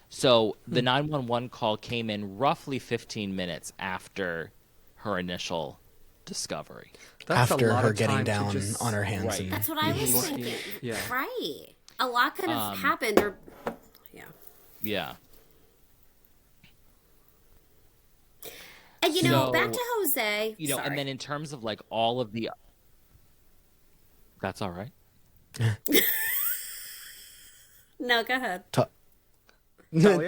So the 911 call came in roughly 15 minutes after her initial discovery. That's After a lot her of getting time to down just- on her hands. Right. And, That's what I was Looking- thinking. yeah. Right. A lot could have happened. Or, yeah. Yeah. And So, back to Jose. You know, Sorry. and then in terms of like all of the... That's all right. No, go ahead.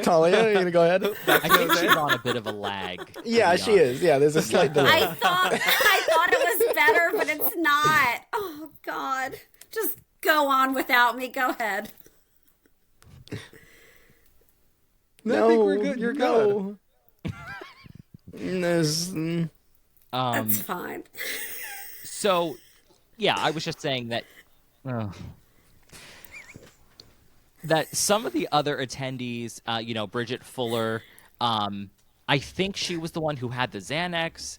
Talia, are you gonna go ahead? I think she's on a bit of a lag. Yeah, she is. Yeah, there's a slight delay. I thought it was better, but it's not. Oh God. Just go on without me. Go ahead. No, I think we're good. You're good. That's fine. So, yeah, I was just saying that that some of the other attendees, Bridget Fuller, I think she was the one who had the Xanax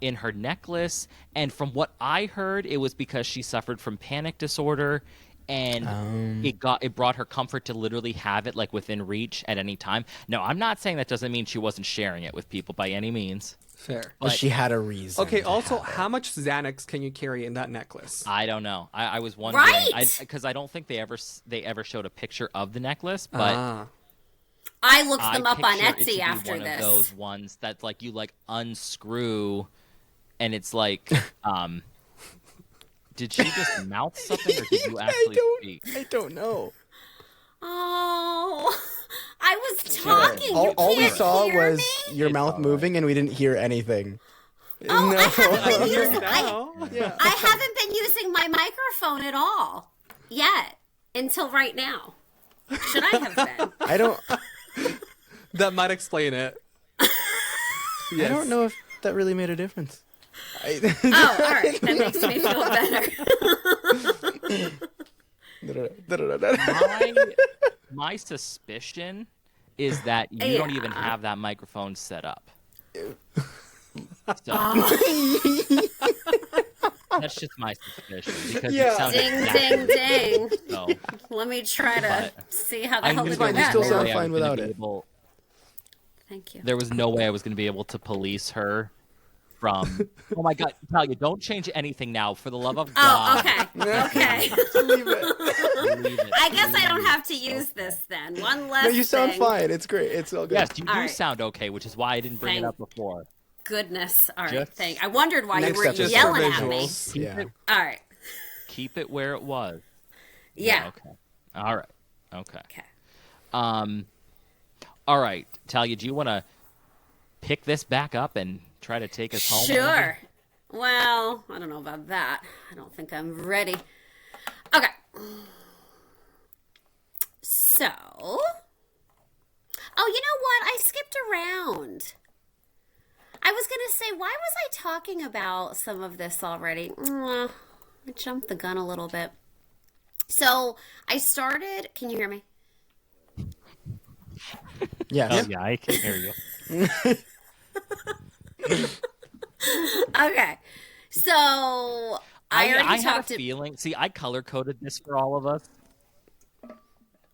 in her necklace, and from what I heard, it was because she suffered from panic disorder, and it brought her comfort to literally have it like within reach at any time. No, I'm not saying that doesn't mean she wasn't sharing it with people by any means. Fair. But she had a reason. Okay, also, how much Xanax can you carry in that necklace? I don't know. I was wondering, Right? because I don't think they ever showed a picture of the necklace, but I looked them up on picture it to Etsy be after one this. of those ones that like you like unscrew, and it's like, did she just mouth something, or did you actually speak? I don't know. Oh, I was talking. All we saw hear was me? your mouth moving, and we didn't hear anything. Oh, No. I haven't been using. now. I haven't been using my microphone at all yet until right now. Should I have been? I don't. That might explain it. I Yes. don't know if that really made a difference. Oh, all right. That makes me feel better. My suspicion is that you don't even have that microphone set up. So, that's just my suspicion, because Yeah. it sounded Ding, exactly ding, ding. so. Let me try to see how the hell to do fine. You that. still now. sound fine without it. Thank you. There was no way I was going to be able to police her from. Oh my God, Talia, don't change anything now, for the love of Oh, God. okay. Leave it. Leave it. I guess I don't have to use this then. One less No, you sound thing. fine. It's great. It's all good. Yes, you do All right. sound okay, which is why I didn't bring it Thank- up before. Goodness. All right. Just- I wondered why you Next were episode. Just for yelling at me. visuals. Yeah. All right. Keep it where it was. Yeah. Okay. All right. Okay. Okay. All right, Talia, do you want to pick this back up and try to take us home? Sure. Well, I don't know about that. I don't think I'm ready. Okay. So. Oh, you know what? I skipped around. I was going to say, why was I talking about some of this already? I jumped the gun a little bit. So I started. Can you hear me? Yes. Oh, yeah, I can hear you. Okay. So I already I have talked a feeling. See, I color coded this for all of us.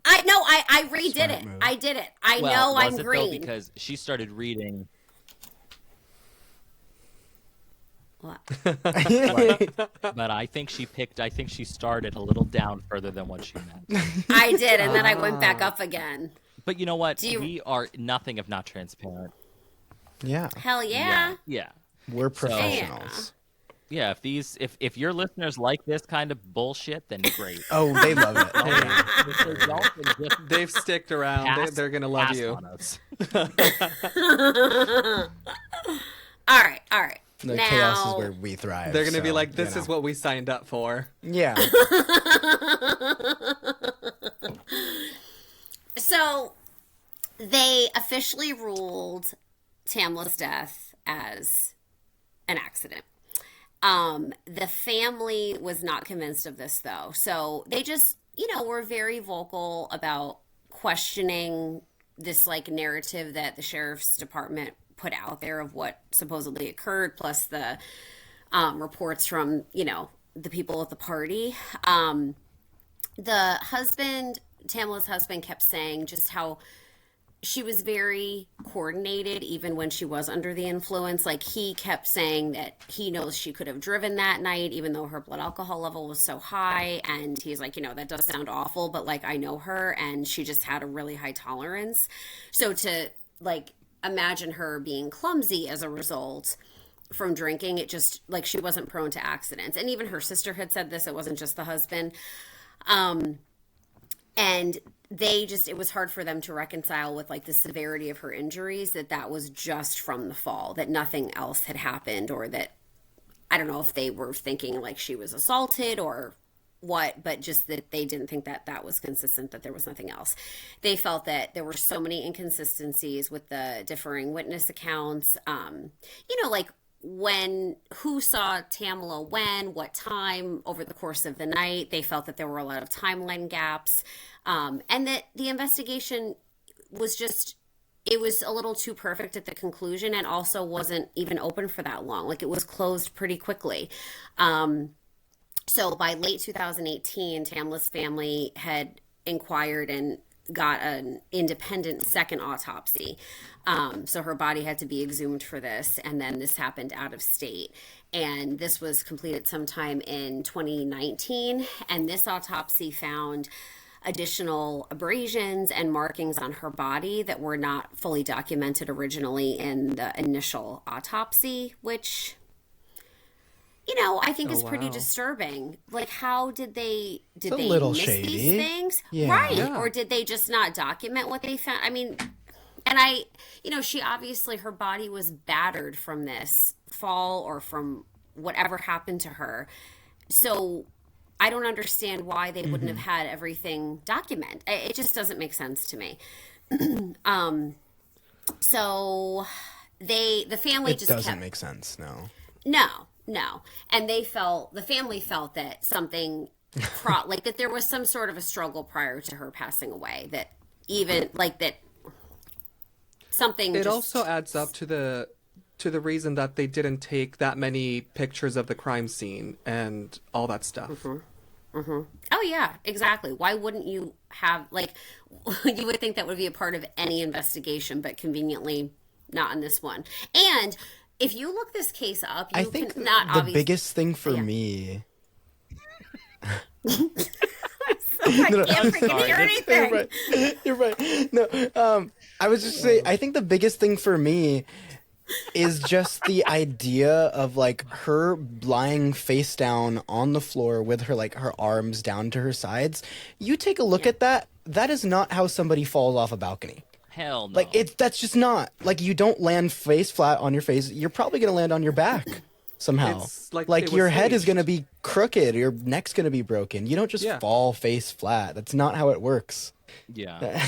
I redid Smart it. move. I did it. I Well, know I'm was it, though, green. because she started reading. What? But I think she started a little down further than what she meant. I did, and then I went back up again. But you know what? Do you- We are nothing if not transparent. Yeah. Hell yeah. Yeah. We're professionals. Yeah, if your listeners like this kind of bullshit, then great. Oh, they love it. If they don't, then just They've sticked around. They're going to love pass you. on us. All right. The now, chaos is where we thrive. They're going to be so, like, this you know. is what we signed up for. Yeah. So they officially ruled Tamla's death as an accident. The family was not convinced of this, though. So they just, were very vocal about questioning this narrative that the sheriff's department put out there of what supposedly occurred, plus the reports from, the people at the party. The husband, Tamla's husband, kept saying just how she was very coordinated even when she was under the influence. He kept saying that he knows she could have driven that night even though her blood alcohol level was so high, and he's like, that does sound awful, but I know her and she just had a really high tolerance. So to imagine her being clumsy as a result from drinking, it just she wasn't prone to accidents. And even her sister had said this, it wasn't just the husband. And it was hard for them to reconcile with like the severity of her injuries, that was just from the fall, that nothing else had happened, or that, I don't know if they were thinking like she was assaulted or what, but just that they didn't think that was consistent, that there was nothing else. They felt that there were so many inconsistencies with the differing witness accounts, like who saw Tamla when, what time, over the course of the night. They felt that there were a lot of timeline gaps, and that the investigation was it was a little too perfect at the conclusion, and also wasn't even open for that long. Like, it was closed pretty quickly. So by late 2018, Tamla's family had inquired and got an independent second autopsy. So her body had to be exhumed for this, and then this happened out of state. And this was completed sometime in 2019, and this autopsy found additional abrasions and markings on her body that were not fully documented originally in the initial autopsy, which, I think is pretty disturbing. Like, how did they miss these things? Yeah. Right. Yeah. Or did they just not document what they found? I mean, and she obviously, her body was battered from this fall or from whatever happened to her. So I don't understand why they wouldn't have had everything documented. It just doesn't make sense to me. So the family it doesn't make sense. No. And the family felt that something, like that there was some sort of a struggle prior to her passing away, that even like that something. It also adds up to the reason that they didn't take that many pictures of the crime scene and all that stuff. Oh yeah, exactly. Why wouldn't you have, like, you would think that would be a part of any investigation, but conveniently not in this one. And if you look this case up, I think the biggest thing for me. I can't freaking hear anything. You're right. No, I was just saying, I think the biggest thing for me is just the idea of like her lying face down on the floor with her arms down to her sides. You take a look at that. That is not how somebody falls off a balcony. Hell no. Like, that's just not. Like, you don't land face flat on your face. You're probably going to land on your back somehow. It's like your head is staged. going to be crooked. Your neck's going to be broken. You don't just fall face flat. That's not how it works. Yeah.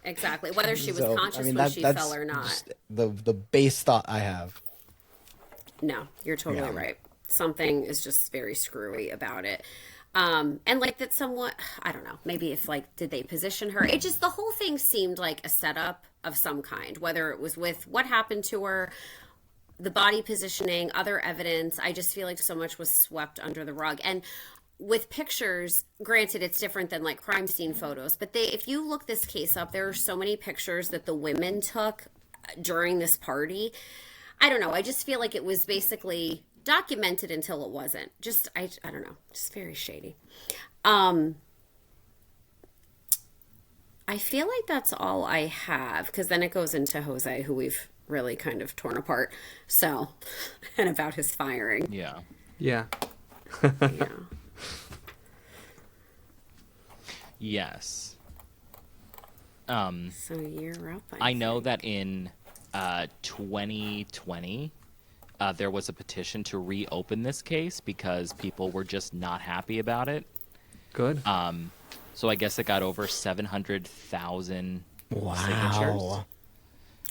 Exactly. Whether she was conscious when she fell or not. Just the base thought I have. No, you're totally right. Something is just very screwy about it. And like that somewhat, I don't know, maybe if like, did they position her? It just, the whole thing seemed like a setup of some kind, whether it was with what happened to her, the body positioning, other evidence. I just feel like so much was swept under the rug. And with pictures, granted, it's different than like crime scene photos, but if you look this case up, there are so many pictures that the women took during this party. I don't know. I just feel like it was basically documented until it wasn't. Just, I don't know. Just very shady. I feel like that's all I have, because then it goes into Jose, who we've really kind of torn apart. So, and about his firing. Yeah. Yeah. Yeah. Yes. So you're up. I know that in 2020, there was a petition to reopen this case because people were just not happy about it. Good. So I guess it got over 700,000 Wow. signatures.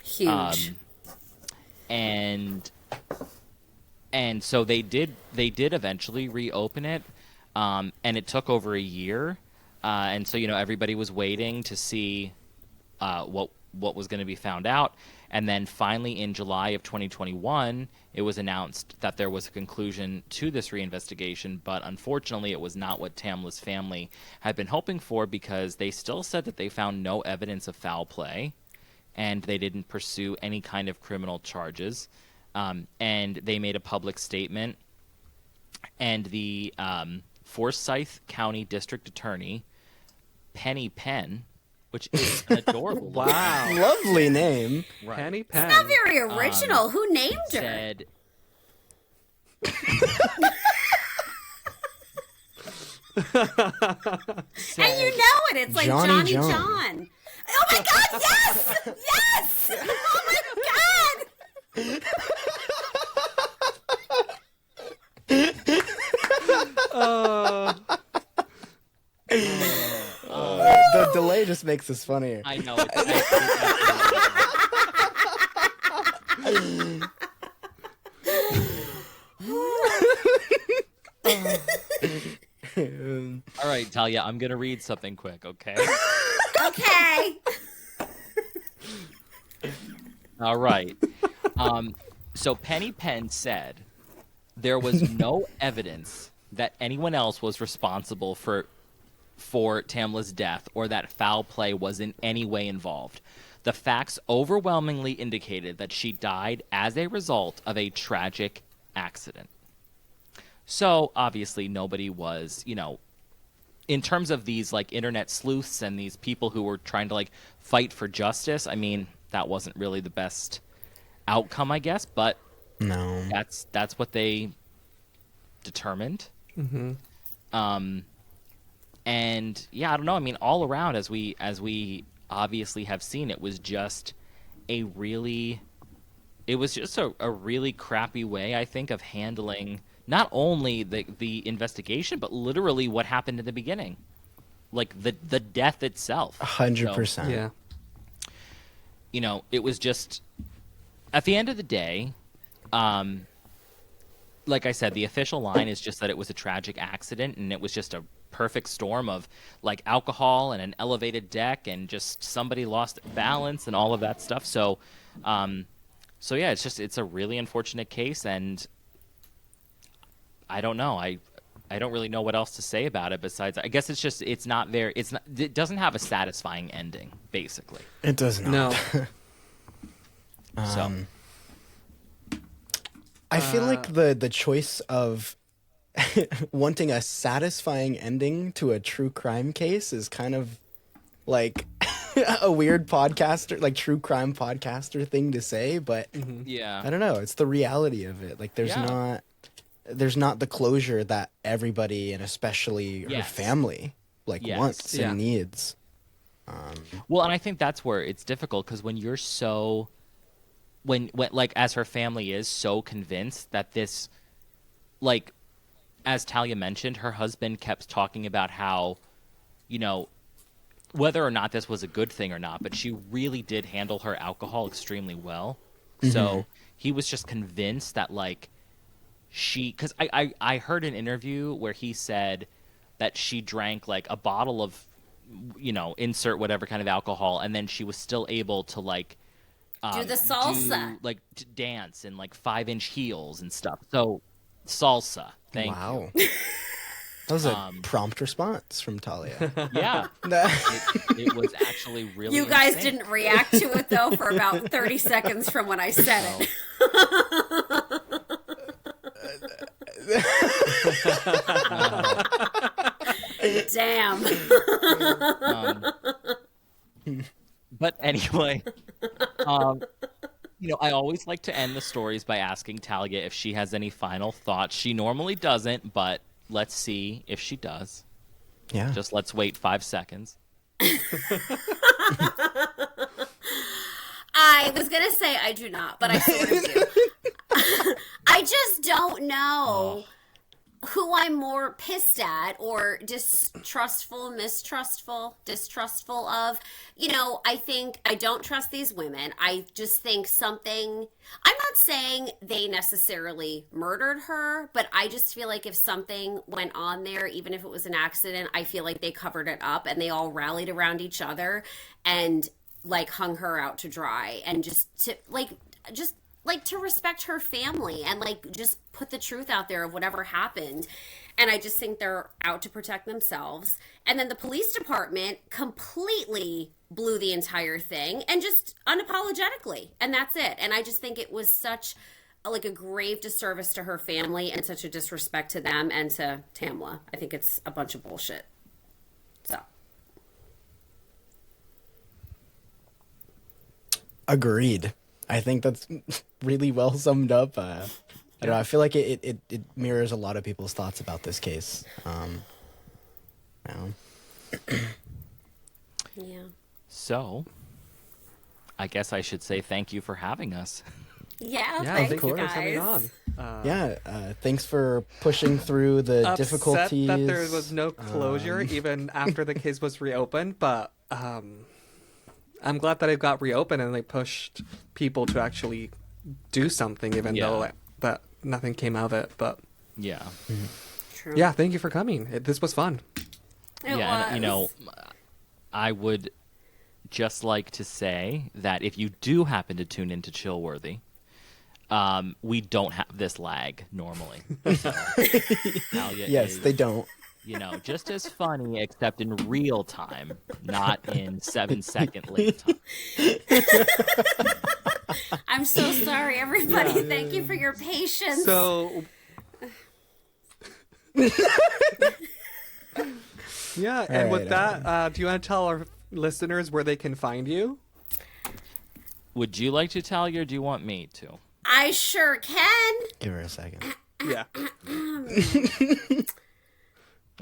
Huge. And so they did eventually reopen it, and it took over a year. And so, everybody was waiting to see what was going to be found out. And then finally in July of 2021, it was announced that there was a conclusion to this reinvestigation, but unfortunately it was not what Tamla's family had been hoping for, because they still said that they found no evidence of foul play, and they didn't pursue any kind of criminal charges. And they made a public statement, and the Forsyth County District Attorney, Penny Penn, which is an adorable Wow. Lovely name. right, Penny Penn. Not very original. Who named her? said And you know it. It's like Johnny John. Oh my God! Yes! Yes! Oh my God! The delay just makes this funnier. I know. All right, Talia, I'm gonna read something quick, okay? Okay. All right. So Penny Penn said there was no evidence that anyone else was responsible for Tamla's death or that foul play was in any way involved. The facts overwhelmingly indicated that she died as a result of a tragic accident. So obviously nobody was, in terms of these like internet sleuths and these people who were trying to like fight for justice, I mean, that wasn't really the best outcome, I guess, but no, that's what they determined. Mm-hmm. And yeah, I don't know. I mean, all around, as we obviously have seen, it was just a really crappy way, I think, of handling not only the investigation, but literally what happened in the beginning, like the death itself. 100%. Yeah. It was just, at the end of the day, like I said, the official line is just that it was a tragic accident, and it was just a perfect storm of like alcohol and an elevated deck and just somebody lost balance and all of that stuff. So yeah, it's a really unfortunate case, and I don't know. I don't really know what else to say about it besides, I guess it doesn't have a satisfying ending, basically. It does not. No. So I feel like the choice of wanting a satisfying ending to a true crime case is kind of like a weird podcaster, like true crime podcaster thing to say, but yeah, I don't know. It's the reality of it. Like there's not the closure that everybody, and especially her family, wants and needs. Well, and I think that's where it's difficult, because when you're so, when like as her family is so convinced that this, like, as Talia mentioned, her husband kept talking about how, whether or not this was a good thing or not, but she really did handle her alcohol extremely well. Mm-hmm. So he was just convinced that, like, because I heard an interview where he said that she drank like a bottle of, insert whatever kind of alcohol, and then she was still able to like do the salsa, to dance in like 5-inch heels and stuff. So salsa. Thank you. That was a prompt response from Talia. Yeah. It was actually really You guys insane. didn't react to it, though, for about 30 seconds from when I said it. Damn. But anyway, I always like to end the stories by asking Talia if she has any final thoughts. She normally doesn't, but let's see if she does. Yeah. Just let's wait 5 seconds. I was going to say I do not, but I sort of do. I just don't know who I'm more pissed at or distrustful of. I think I don't trust these women. I just think I'm not saying they necessarily murdered her, but I just feel like if something went on there, even if it was an accident, I feel like they covered it up and they all rallied around each other and like hung her out to dry, and just to respect her family and like just put the truth out there of whatever happened. And I just think they're out to protect themselves. And then the police department completely blew the entire thing, and just unapologetically, and that's it. And I just think it was such a grave disservice to her family and such a disrespect to them and to Tamla. I think it's a bunch of bullshit. So agreed. I think that's really well summed up. I don't know. I feel like it mirrors a lot of people's thoughts about this case. Wow. Yeah. So, I guess I should say thank you for having us. Yeah, Yeah, thanks, thank you for guys. coming on. Thanks for pushing through the Upset difficulties. that there was no closure even after the case was reopened, but I'm glad that it got reopened and they pushed people to actually do something, even though that nothing came out of it. But Yeah. True. yeah, thank you for coming. This was fun. It And, you know, was. I would just like to say that if you do happen to tune into Chillworthy, we don't have this lag normally. So, Talia Yes, is, they don't. you know, just as funny, except in real time, not in 7-second late time. I'm so sorry, everybody. Thank you for your patience. So yeah, and All with right, that, do you want to tell our listeners where they can find you? Would you like to tell you, or do you want me to? I sure can. Give her a second. Yeah.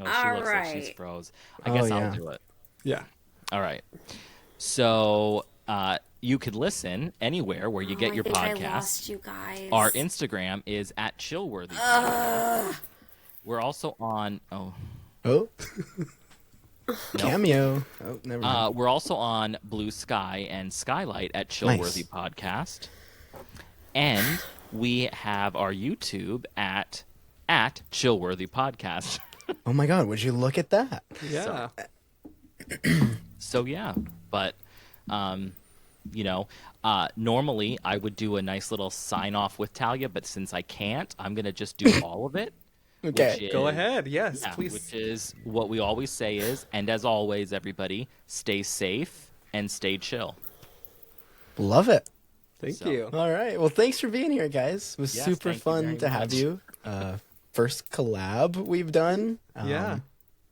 Oh, she All looks like she's right. froze. I guess yeah. I'll do it. Yeah. All right. So you could listen anywhere where you get your I think podcast. I lost you guys. Our Instagram is at Chillworthy. We're also on. Oh, Oh. Cameo. Oh, never mind. we're also on Blue Sky and Skylight at Chillworthy Podcast, and we have our YouTube at Chillworthy Podcast. Oh my God, would you look at that? Yeah. So yeah, but you know, normally I would do a nice little sign off with Talia, but since I can't, I'm gonna just do all of it. Okay. which Go is- ahead. Yes, Yeah, please. which is what we always say is, and as always, everybody, stay safe and stay chill. Love it. Thank So- you. All right. Well, thanks for being here, guys. It was Yes, super thank you fun very to have much. you. First collab we've done. Yeah.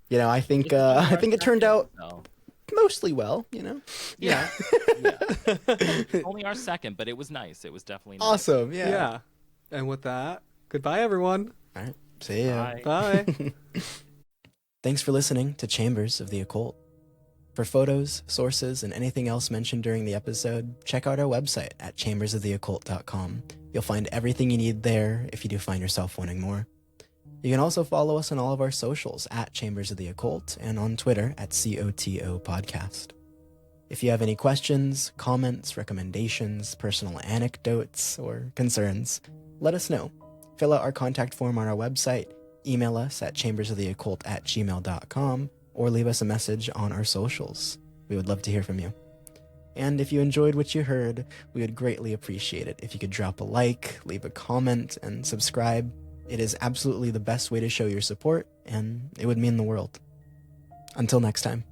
You know, I think it turned out So, mostly well. You know. Yeah. only our second, but it was nice. It was definitely nice. Awesome. Yeah. Yeah. And with that, goodbye, everyone. All right. See ya. Bye. Bye. Thanks for listening to Chambers of the Occult. For photos, sources, and anything else mentioned during the episode, check out our website at chambersoftheoccult.com. You'll find everything you need there if you do find yourself wanting more. You can also follow us on all of our socials at Chambers of the Occult and on Twitter at COTO Podcast. If you have any questions, comments, recommendations, personal anecdotes, or concerns, let us know. Fill out our contact form on our website, email us at chambersoftheoccult@gmail.com, or leave us a message on our socials. We would love to hear from you. And if you enjoyed what you heard, we would greatly appreciate it if you could drop a like, leave a comment, and subscribe. It is absolutely the best way to show your support, and it would mean the world. Until next time.